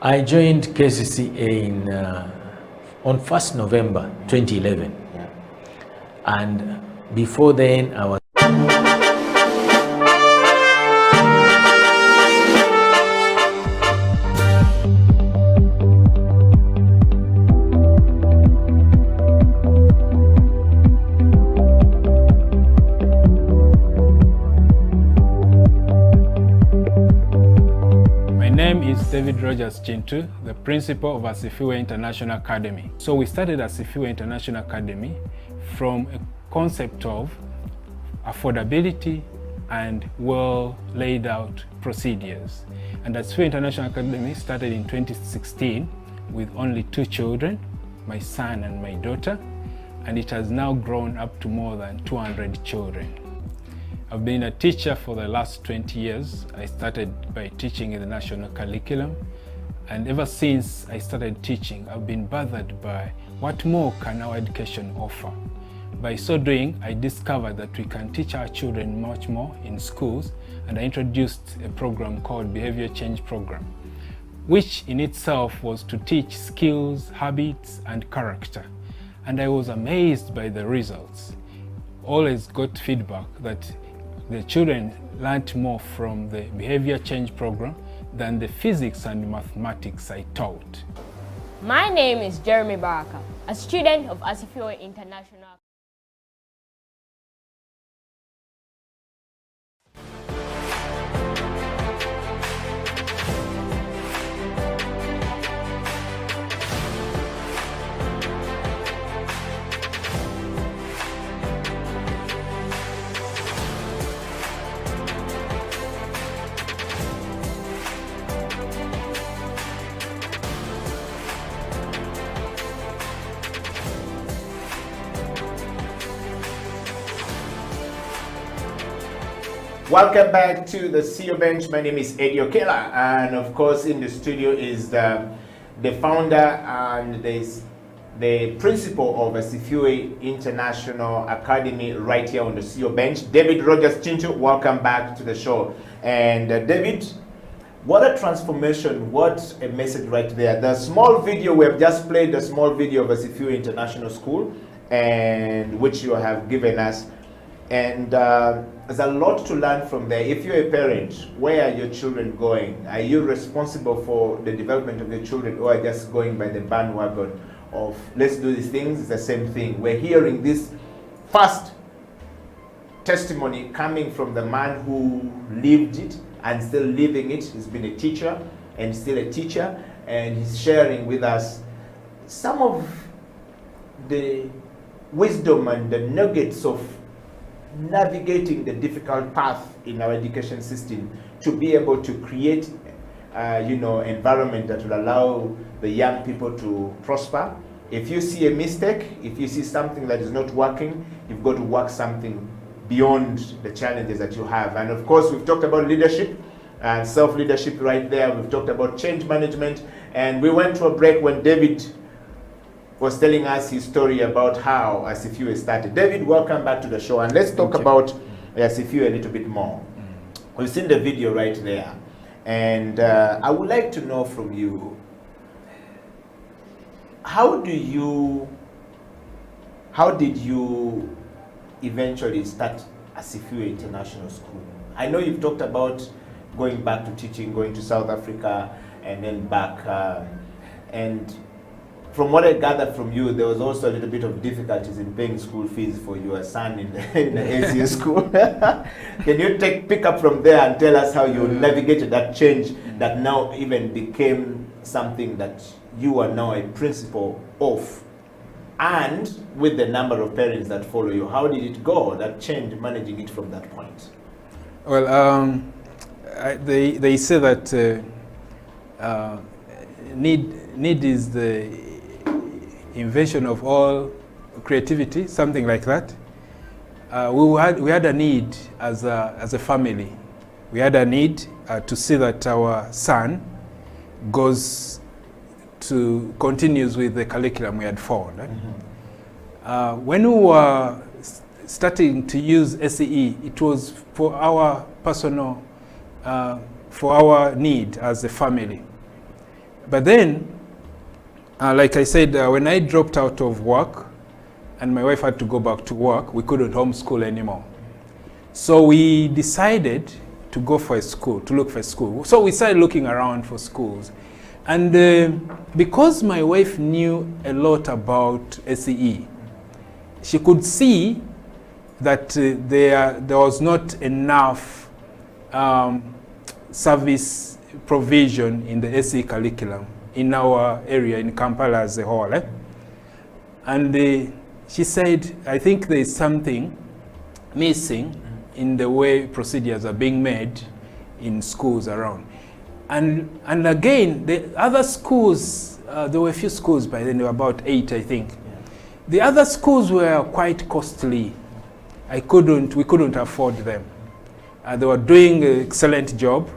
I joined KCCA on 1st November 2011. And before then I was David Rogers Chintu, the principal of Sifiwe International Academy. So we started at Sifiwe International Academy from a concept of affordability and well laid out procedures. And at Sifiwe International Academy started in 2016 with only 2 children, my son and my daughter, and it has now grown up to more than 200 children. I've been a teacher for the last 20 years. I started by teaching in the national curriculum, and ever since I started teaching, I've been bothered by what more can our education offer. By so doing, I discovered that we can teach our children much more in schools, and I introduced a program called Behavior Change Program, which in itself was to teach skills, habits, and character. And I was amazed by the results. Always got feedback that the children learned more from the behavior change program than the physics and mathematics I taught. My name is Jeremy Baraka, a student of Asifio International. Welcome back to the CEO Bench. My name is Eddie Okela, and of course in the studio is the founder and the principal of Asifio International Academy right here on the CEO Bench, David Rogers Chinchu. Welcome back to the show. And David, what a transformation, what a message right there. The small video, we have just played the small video of Asifio International School, and which you have given us. And there's a lot to learn from there. If you're a parent, where are your children going? Are you responsible for the development of your children, or are just going by the bandwagon of let's do these things? It's the same thing. We're hearing this first testimony coming from the man who lived it and still living it. He's been a teacher and still a teacher, and he's sharing with us some of the wisdom and the nuggets of navigating the difficult path in our education system to be able to create environment that will allow the young people to prosper. If you see a mistake, if you see something that is not working, you've got to work something beyond the challenges that you have. And of course, we've talked about leadership and self-leadership right there. We've talked about change management, and we went to a break when David was telling us his story about how Asifio started. David, welcome back to the show, and let's talk about Asifio a little bit more. We've seen the video right there, and I would like to know from you, how did you eventually start Asifio International School? I know you've talked about going back to teaching, going to South Africa, and then back, and from what I gathered from you, there was also a little bit of difficulties in paying school fees for your son in the ACA school. Can you pick up from there and tell us how you navigated that change that now even became something that you are now a principal of, and with the number of parents that follow you? How did it go, that change, managing it from that point? Well, they say that need is the invention of all creativity, something like that. We had a need as a family. We had a need to see that our son continues with the curriculum we had found. When we were starting to use SEE, it was for our personal, for our need as a family. But then, like I said, when I dropped out of work and my wife had to go back to work, we couldn't homeschool anymore. So we decided to go for a school, to look for a school. So we started looking around for schools. And because my wife knew a lot about SEE, she could see that there was not enough service provision in the SEE curriculum in our area, in Kampala as a whole. And she said, I think there is something missing in the way procedures are being made in schools around. And again, the other schools, there were a few schools by then, there were about 8, I think. Yeah. The other schools were quite costly. We couldn't afford them. They were doing an excellent job,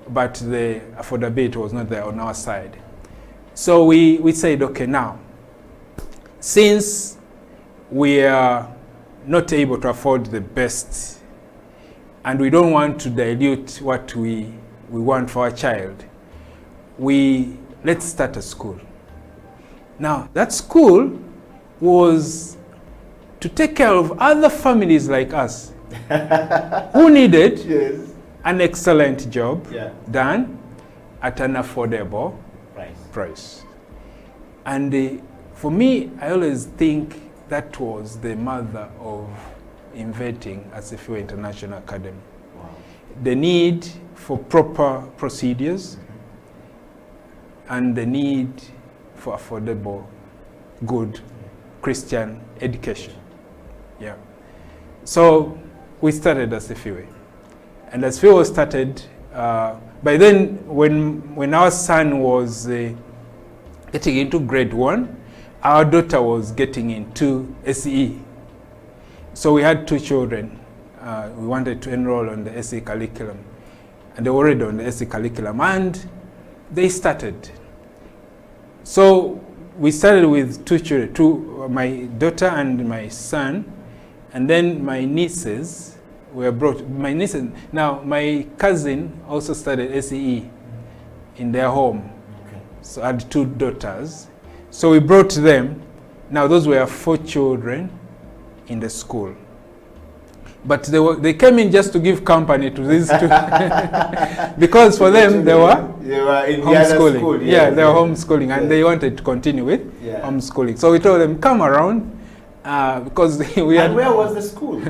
but the affordability was not there on our side. So we said, okay, now, since we are not able to afford the best, and we don't want to dilute what we want for our child, let's start a school. Now, that school was to take care of other families like us who needed an excellent job done at an affordable price. And for me, I always think that was the mother of inventing Asifio International Academy. Wow. The need for proper procedures and the need for affordable, good Christian education. Yeah. So we started Asifio. And Asifio started, by then when our son was getting into grade 1, our daughter was getting into SE. So we had 2 children. We wanted to enroll on the SE curriculum. And they were already on the SE curriculum. And they started. So we started with 2 children, my daughter and my son. And then my nieces were brought. Now my cousin also started SE in their home. Okay. So I had 2 daughters. So we brought them. Now those were 4 children in the school. But they came in just to give company to these 2. Because for them, they were in homeschooling. School, they were homeschooling, and they wanted to continue with homeschooling. So we told them, come around, because we had... And where was the school?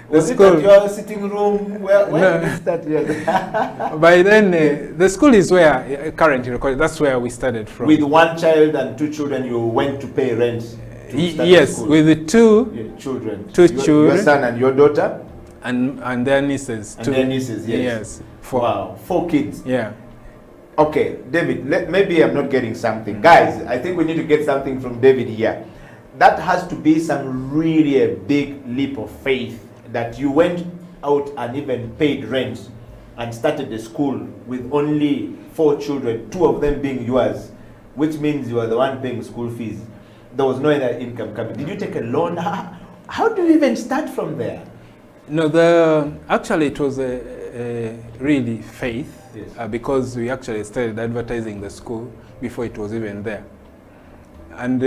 Was it at your sitting room? Where did you start? By then, the school is where currently recorded. That's where we started from. With 1 child and 2 children, you went to pay rent? Yes, with the 2 children. Children. Your son and your daughter? And their nieces. And their nieces, yes. 4. Wow, 4 kids. Yeah. Okay, David, maybe I'm not getting something. Guys, I think we need to get something from David here. That has to be some really a big leap of faith that you went out and even paid rent and started the school with only 4 children, 2 of them being yours, which means you are the one paying school fees. There was no other income coming. Did you take a loan? How do you even start from there? No, actually it was a really faith, because we actually started advertising the school before it was even there. And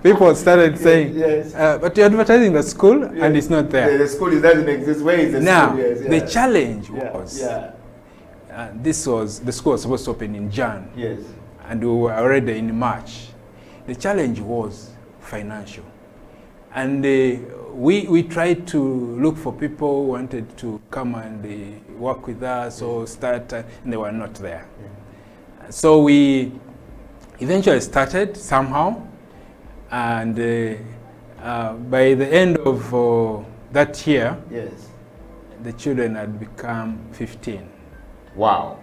people started saying, but you're advertising the school and it's not there. The school doesn't exist. Where is the now, school? the challenge was, the school was supposed to open in Jan. Yes. And we were already in March. The challenge was financial. And we tried to look for people who wanted to come and work with us or start, and they were not there. Yeah. So we eventually started somehow, and by the end of that year, the children had become 15. Wow.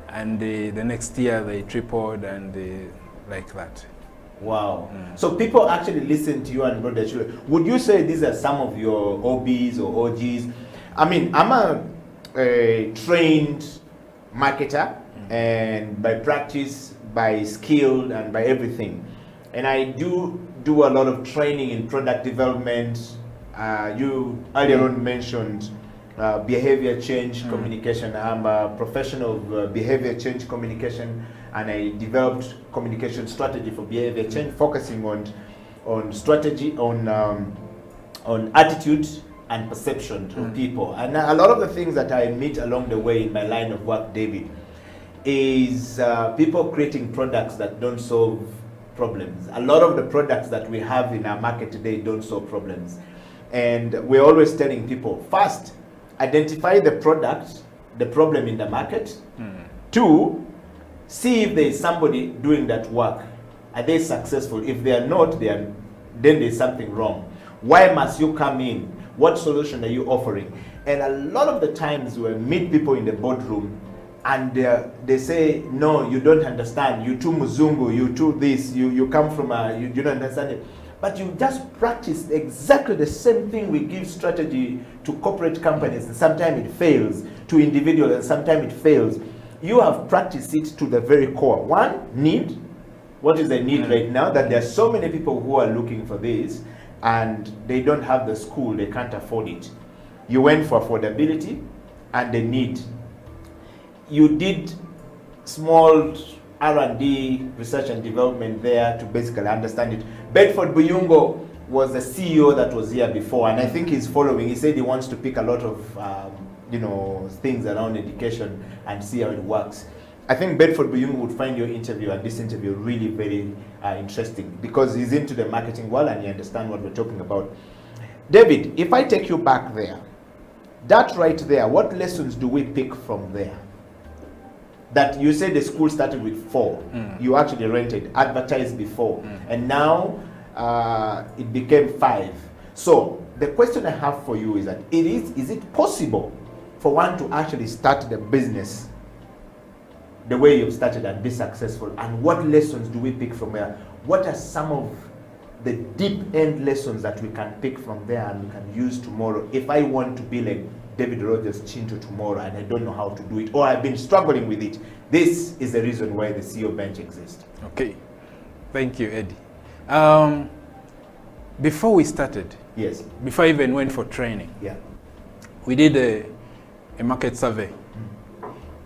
And the next year they tripled, and like that. Wow. So people actually listen to you and brought their children. Would you say these are some of your OBs or OGs? I mean, I'm a trained marketer, and by practice, by skill, and by everything. And I do a lot of training in product development. You earlier on mentioned behavior change communication. I'm a professional of behavior change communication, and I developed communication strategy for behavior change, focusing on strategy, on attitude and perception of people. And a lot of the things that I meet along the way in my line of work, David, is people creating products that don't solve problems. A lot of the products that we have in our market today don't solve problems. And we're always telling people, first, identify the product, the problem in the market. 2, see if there is somebody doing that work. Are they successful? If they are not, then there's something wrong. Why must you come in? What solution are you offering? And a lot of the times we meet people in the boardroom, and they say, no, you don't understand. You too Muzungu, you too this, you come from you don't understand it. but you just practice exactly the same thing we give strategy to corporate companies, and sometimes it fails, to individuals, and sometimes it fails. You have practiced it to the very core. One, need. What is the need right now? That there are so many people who are looking for this, and they don't have the school, they can't afford it. You went for affordability and the need. You did small R&D, research and development there to basically understand it. Bedford Buyungo was the CEO that was here before, and I think he's following. He said he wants to pick a lot of things around education and see how it works. I think Bedford Buyungo would find your interview and this interview really very interesting, because he's into the marketing world and he understands what we're talking about. David, if I take you back there, that right there, what lessons do we pick from there? That you said the school started with 4. You actually rented, advertised before, and now it became 5. So the question I have for you is that is it possible for one to actually start the business the way you've started and be successful? And what lessons do we pick from there? What are some of the deep end lessons that we can pick from there and we can use tomorrow? If I want to be like David Rogers Chinto tomorrow and I don't know how to do it, or I've been struggling with it, this is the reason why the CEO bench exists. Okay, thank you, Eddie. Before we started, yes, before I even went for training, yeah, we did a market survey,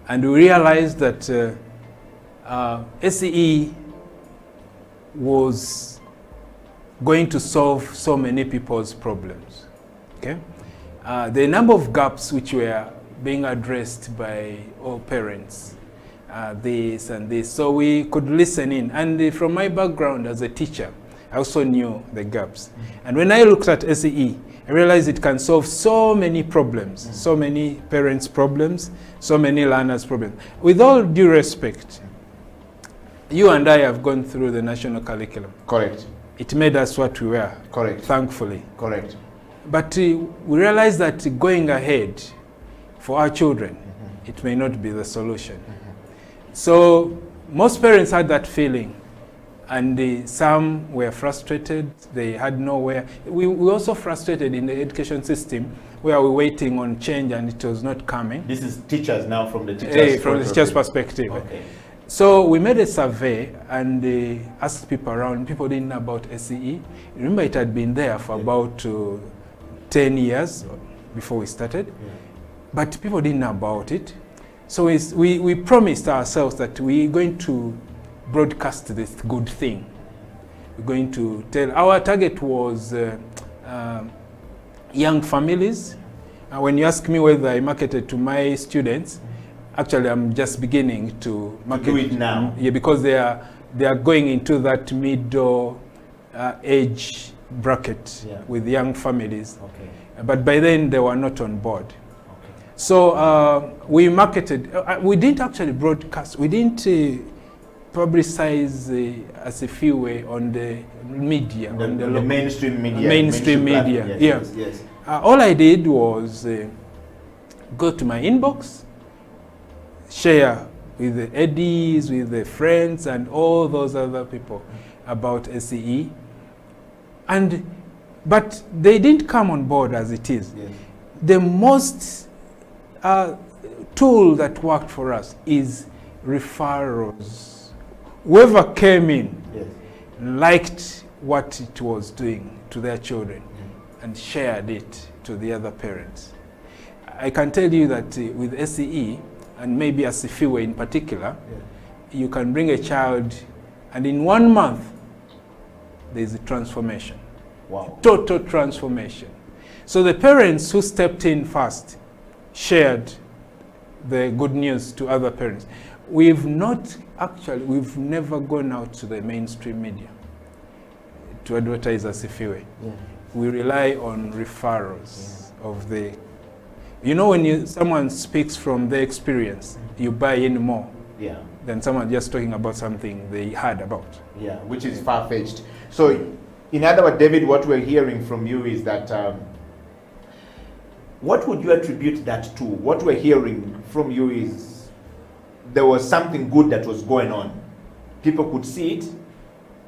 and we realized that SCE was going to solve so many people's problems. Okay, the number of gaps which were being addressed by all parents, this and this, so we could listen in. And from my background as a teacher, I also knew the gaps. And when I looked at SCE, I realized it can solve so many problems, so many parents' problems, so many learners' problems. With all due respect, you and I have gone through the national curriculum. Correct. It made us what we were. Correct. Thankfully. Correct. But we realized that going ahead for our children, it may not be the solution. So most parents had that feeling. And some were frustrated, they had nowhere. We were also frustrated in the education system where we're waiting on change and it was not coming. This is teachers now from the teacher's perspective. Okay. So we made a survey and asked people around. People didn't know about SCE. Remember, it had been there for about 10 years before we started, but people didn't know about it. So we promised ourselves that we're going to broadcast this good thing. We're going to tell. Our target was young families. When you ask me whether I marketed to my students, actually I'm just beginning to market. Do it now. Yeah, because they are going into that middle age bracket with young families. Okay. But by then they were not on board. Okay. So we marketed. We didn't actually broadcast. We didn't publicize as a few way on the media, on the mainstream media. Mainstream media. Yes, yes, yes. All I did was go to my inbox, share with the Eddies, with the friends, and all those other people about SCE. But they didn't come on board as it is. Yes. The most tool that worked for us is referrals. Whoever came in liked what it was doing to their children and shared it to the other parents. I can tell you that with SCE, and maybe as a few in particular, you can bring a child and in 1 month, there's a transformation. Wow. Total transformation. So the parents who stepped in first shared the good news to other parents. We've never gone out to the mainstream media to advertise as if we rely on referrals of the, when someone speaks from their experience, you buy in more than someone just talking about something they heard about. Yeah, which is far-fetched. So, in other words, David, what we're hearing from you is that, what would you attribute that to? What we're hearing from you is there was something good that was going on. People could see it,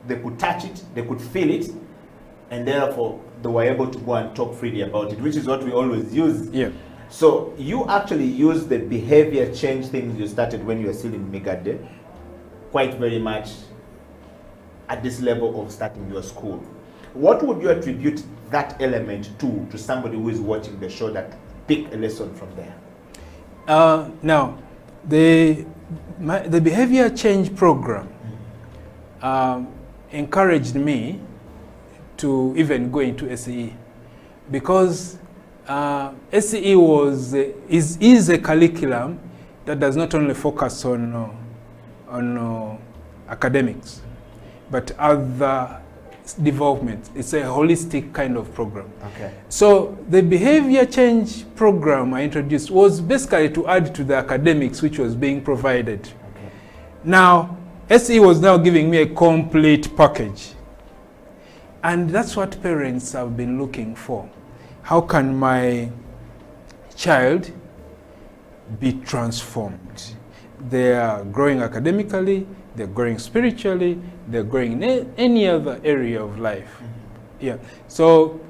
they could touch it, they could feel it, and therefore they were able to go and talk freely about it, which is what we always use. Yeah. So you actually use the behavior change things you started when you were still in Migade quite very much at this level of starting your school. What would you attribute that element to somebody who is watching the show that pick a lesson from there? Now, the behavior change program encouraged me to even go into SEE, because SEE is a curriculum that does not only focus on academics, but other development. It's a holistic kind of program. Okay. So the behavior change program I introduced was basically to add to the academics which was being provided. Okay. Now, SE was now giving me a complete package. And that's what parents have been looking for. How can my child be transformed? They are growing academically, they're growing spiritually, they're growing in any other area of life. Yeah. So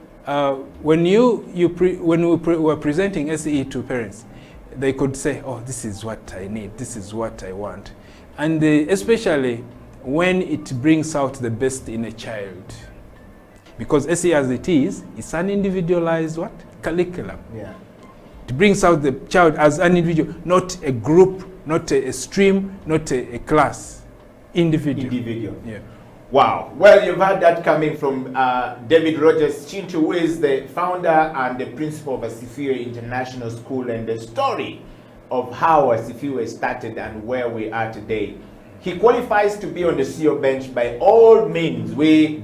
when we were presenting SE to parents, they could say, "Oh, this is what I need. This is what I want," and especially when it brings out the best in a child, because SE as it is, it's an individualized what curriculum. Yeah. It brings out the child as an individual, not a group, not a stream, not a class. Individual. Yeah. Wow. Well, you've heard that coming from David Rogers Chintu, who is the founder and the principal of Asifiwe International School, and the story of how Asifiwe started and where we are today. He qualifies to be on the CEO bench by all means.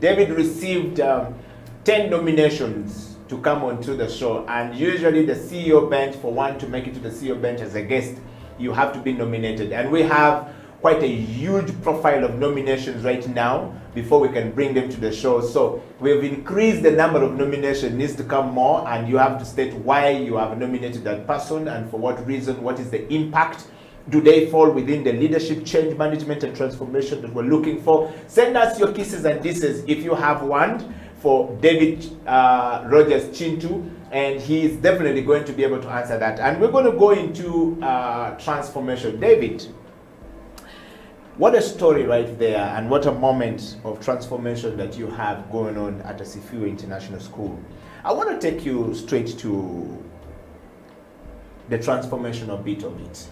David received 10 nominations to come onto the show, and usually the CEO bench, for one to make it to the CEO bench as a guest, you have to be nominated. And we have quite a huge profile of nominations right now before we can bring them to the show. So we've increased the number of nominations, needs to come more, and you have to state why you have nominated that person and for what reason, what is the impact. Do they fall within the leadership change management and transformation that we're looking for? Send us your kisses and disses if you have one for David Rogers Chintu, and he is definitely going to be able to answer that. And we're going to go into transformation. David, what a story right there, and what a moment of transformation that you have going on at Asifiwe International School. I want to take you straight to the transformational bit of it.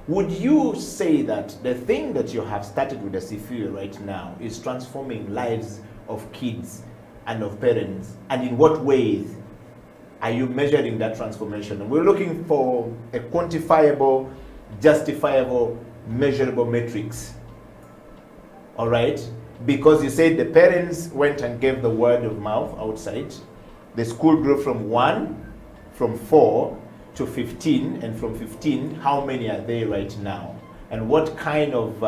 Would you say that the thing that you have started with Asifiwe right now is transforming lives of kids and of parents? And in what ways are you measuring that transformation? We're looking for a quantifiable, justifiable, measurable metrics. All right? Because you said the parents went and gave the word of mouth outside. The school grew from 1, from 4 to 15, and from 15, how many are they right now? And what kind of,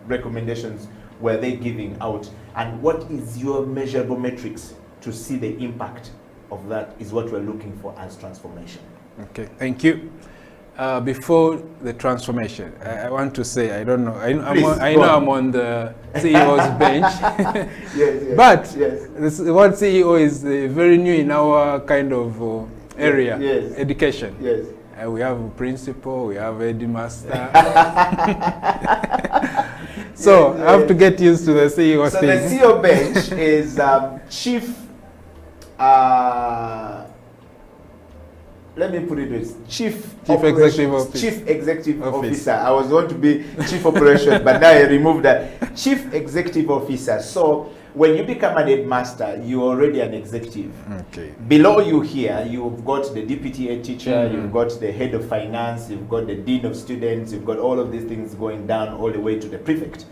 recommendations were they giving out? And what is your measurable metrics to see the impact of that is what we're looking for as transformation. Okay, thank you. Before the transformation, I want to say, I don't know, I know I'm on the CEO's bench, yes, but yes. This, what CEO is very new in our kind of area, yes. Education. Yes. We have a principal, we have a headmaster. So yes, I have to get used to the CEO so thing. So the CEO bench is chief, let me put it this, Chief Executive Officer. I was going to be Chief Operation, but now I removed that. Chief Executive Officer. So when you become an headmaster, you're already an executive. Okay. Below you here, you've got the deputy head teacher, you've got the head of finance, you've got the dean of students, you've got all of these things going down all the way to the prefect.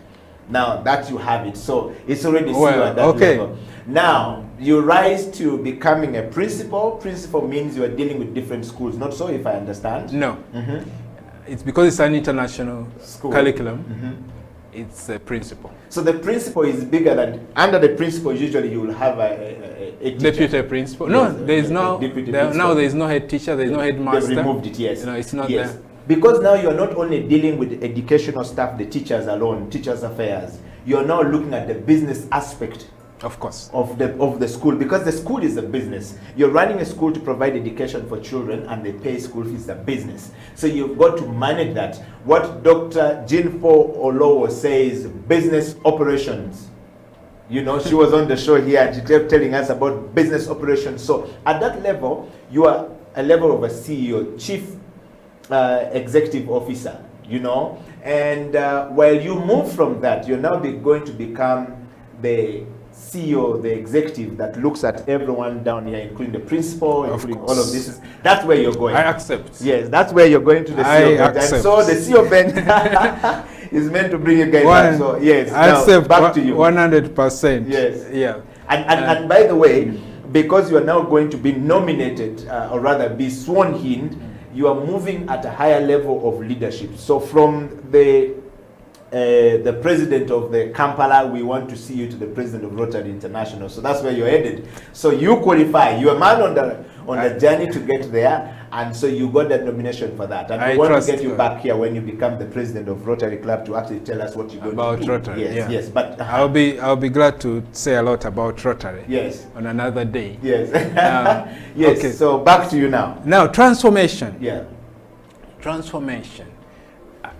Now that you have it, so it's already CEO at that level. Now you rise to becoming a principal. Principal means you are dealing with different schools. Not so, if I understand. No, it's because it's an international curriculum. It's a principal. So the principal is bigger than, under the principal usually you will have a deputy principal. No, yes, there is no, now there is no head teacher, there is no headmaster. They've removed it, yes. No, it's not yes. there. Because now you're not only dealing with the educational staff, the teachers alone, teachers affairs, you're now looking at the business aspect Of course. of the school, because the school is a business. You're running a school to provide education for children, and they pay school fees, a business. So you've got to manage that. What Dr. Jinpo Olowo says, business operations. You know, she was on the show here and she kept telling us about business operations. So at that level, you are a level of a CEO, chief executive officer, you know. And while you move from that, you're now going to become the CEO, the executive that looks at everyone down here, including the principal, including all of this. That's where you're going. I accept. Yes, that's where you're going to the CEO bench. And so the CEO bench is meant to bring you guys back. So yes, I accept. Back to you. 100%. Yes. Yeah. And by the way, because you are now going to be nominated, or rather be sworn in, you are moving at a higher level of leadership. So from the president of the Kampala, we want to see you to the president of Rotary International. So that's where you're headed. So you qualify. You're a man on the journey to get there, and so you got that nomination for that. And we want to get you back here when you become the president of Rotary Club to actually tell us what you're going to do. About Rotary. Yes, yeah. yes. But I'll be glad to say a lot about Rotary. Yes. On another day. Yes. Yes. Okay. So back to you now. Now, transformation. Yeah. Transformation.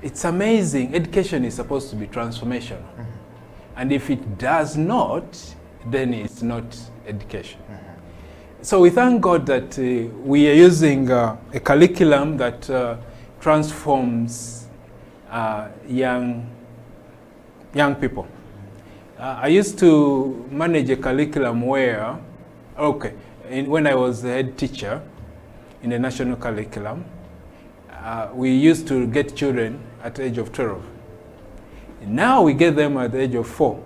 It's amazing. Education is supposed to be transformational. Mm-hmm. And if it does not, then it's not education. Mm-hmm. So we thank God that we are using a curriculum that transforms young people. I used to manage a curriculum where, when I was the head teacher in the national curriculum, we used to get children at the age of 12. Now we get them at the age of 4.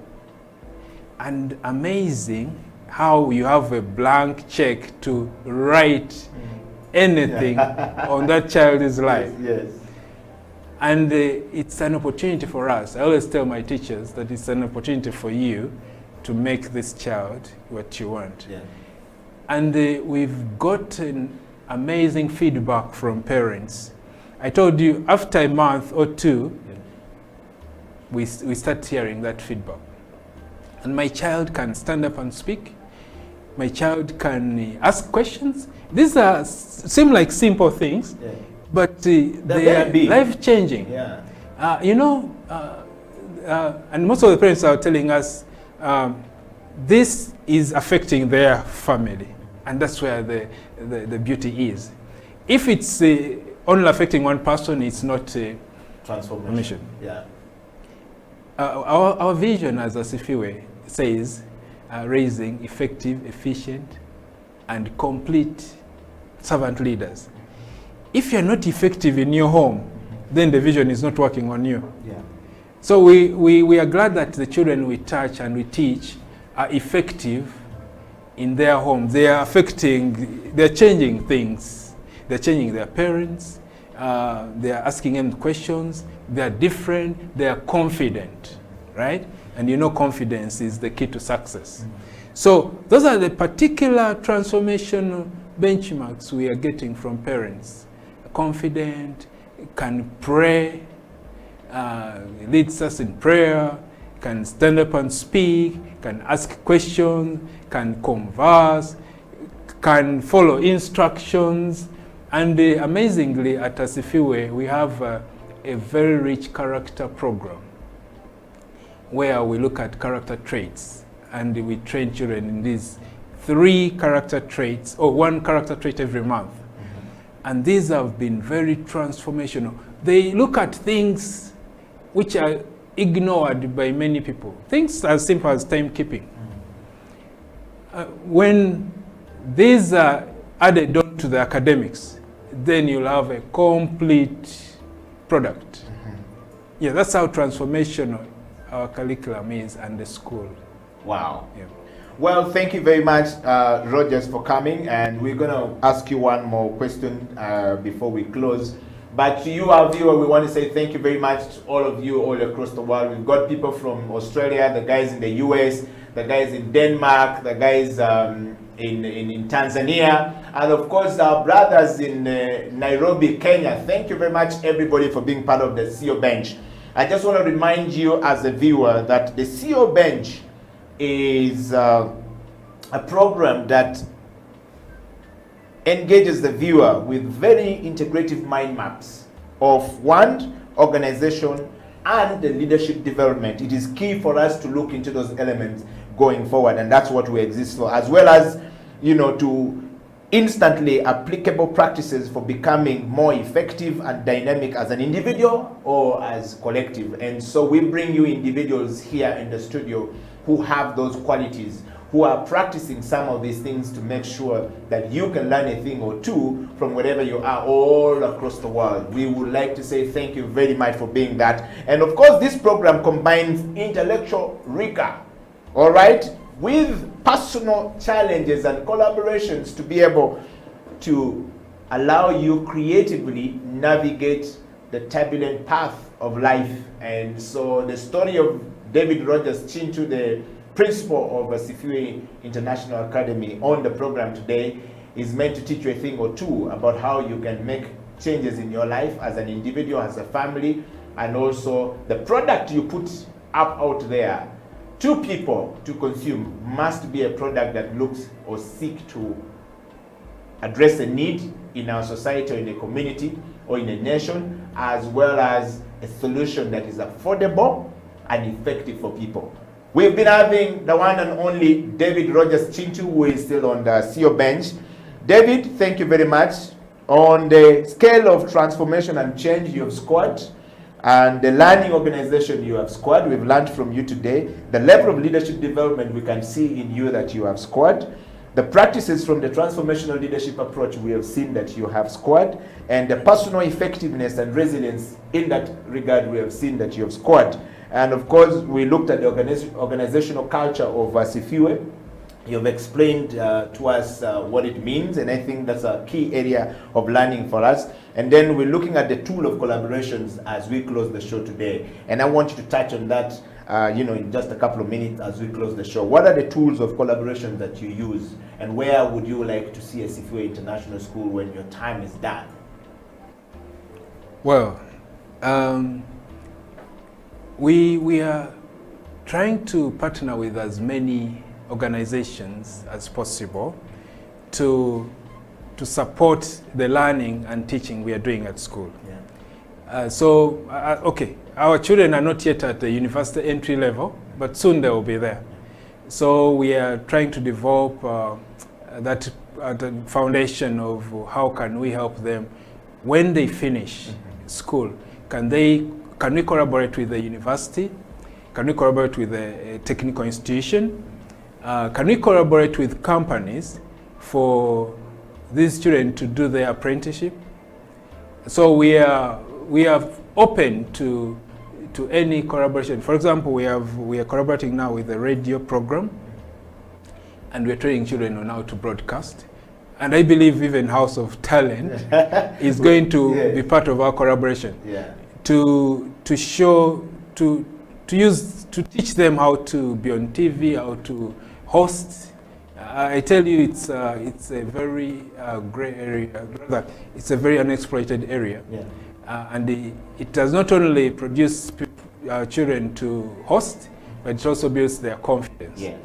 And amazing how you have a blank check to write anything on that child's life. Yes, yes. And it's an opportunity for us. I always tell my teachers that it's an opportunity for you to make this child what you want. Yeah. And we've gotten amazing feedback from parents. I told you, after a month or two, we start hearing that feedback. And my child can stand up and speak. My child can ask questions. These seem like simple things, yeah, but they are life-changing. Yeah. And most of the parents are telling us this is affecting their family. And that's where the beauty is. If it's only affecting one person, it's not a transformation. Yeah. Our vision as Asifiwe says, raising effective, efficient, and complete servant leaders. If you're not effective in your home, then the vision is not working on you. Yeah. So we are glad that the children we touch and we teach are effective in their homes. They're changing things. They're changing their parents. They're asking them questions. They're different. They're confident, right? And you know, confidence is the key to success. Mm-hmm. So those are the particular transformational benchmarks we are getting from parents. Confident, can pray, leads us in prayer, can stand up and speak, can ask questions, can converse, can follow instructions. And amazingly, at Asifiwe, we have a very rich character program where we look at character traits, and we train children in these 3 character traits, or 1 character trait every month. Mm-hmm. And these have been very transformational. They look at things which are ignored by many people. Things as simple as timekeeping. Mm-hmm. When these are added on to the academics, then you'll have a complete product. Mm-hmm. Yeah, that's how transformational our curriculum is and the school. Wow. Yeah. Well, thank you very much, Rogers, for coming. And we're going to ask you one more question before we close. But to you, our viewer, we want to say thank you very much to all of you all across the world. We've got people from Australia, the guys in the US, the guys in Denmark, the guys in Tanzania, and of course our brothers in Nairobi, Kenya. Thank you very much, everybody, for being part of the CEO Bench. I just want to remind you as a viewer that the CEO Bench is a program that engages the viewer with very integrative mind maps of one, organization, and the leadership development. It is key for us to look into those elements going forward, and that's what we exist for, as well as, you know, to instantly applicable practices for becoming more effective and dynamic as an individual or as collective. And so we bring you individuals here in the studio who have those qualities, who are practicing some of these things to make sure that you can learn a thing or two from wherever you are all across the world. We would like to say thank you very much for being that. And of course, this program combines intellectual rigor, all right, with personal challenges and collaborations to be able to allow you creatively navigate the turbulent path of life. And so the story of David Rogers Chintu, the principal of Asifue International Academy, on the program today is meant to teach you a thing or two about how you can make changes in your life as an individual, as a family, and also the product you put up out there to people to consume must be a product that looks or seek to address a need in our society or in a community or in a nation, as well as a solution that is affordable and effective for people. We've been having the one and only David Rogers Chintu, who is still on the CEO bench. David, thank you very much. On the scale of transformation and change you have scored, and the learning organization you have scored, we've learned from you today. The level of leadership development we can see in you that you have scored. The practices from the transformational leadership approach we have seen that you have scored. And the personal effectiveness and resilience in that regard we have seen that you have scored. And of course, we looked at the organizational culture of Asifue. You've explained to us what it means, and I think that's a key area of learning for us. And then we're looking at the tool of collaborations as we close the show today. And I want you to touch on that in just a couple of minutes as we close the show. What are the tools of collaboration that you use, and where would you like to see Asifue International School when your time is done? Well, we are trying to partner with as many organizations as possible to support the learning and teaching we are doing at school. Yeah. Okay, our children are not yet at the university entry level, but soon they will be there. So we are trying to develop that the foundation of how can we help them when they finish school. Can we collaborate with the university? Can we collaborate with a technical institution? Can we collaborate with companies for these children to do their apprenticeship? So we are open to any collaboration. For example, we are collaborating now with a radio program, and we're training children on how to broadcast. And I believe even House of Talent is going to be part of our collaboration. Yeah. To teach them how to be on TV, how to host. I tell you, it's a very gray area. Rather, it's a very unexploited area. Yeah. And it does not only produce children to host, but it also builds their confidence. Yeah.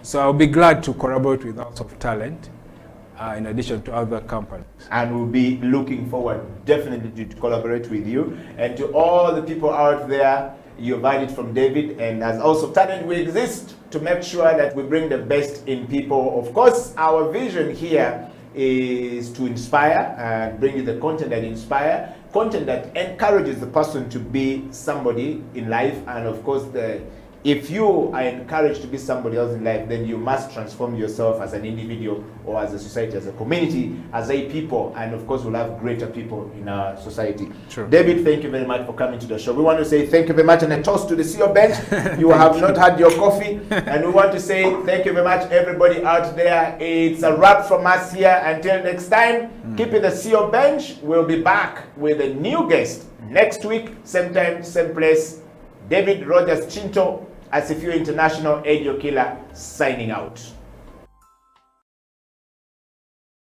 So I'll be glad to collaborate with House of Talent in addition to other companies. And we'll be looking forward definitely to collaborate with you. And to all the people out there, you've heard it from David, and as House of Talent, we exist to make sure that we bring the best in people. Of course, our vision here is to inspire and bring you the content that inspires, content that encourages the person to be somebody in life. And of course, if you are encouraged to be somebody else in life, then you must transform yourself as an individual or as a society, as a community, as a people, and of course we'll have greater people in our society. Sure. David, thank you very much for coming to the show. We want to say thank you very much, and a toast to the CEO bench. You have not had your coffee, and we want to say thank you very much, everybody out there. It's a wrap from us here. Until next time, keep it the CEO bench. We'll be back with a new guest next week, same time, same place. David Rogers Chintu, Asifue International, Edio Killer, signing out.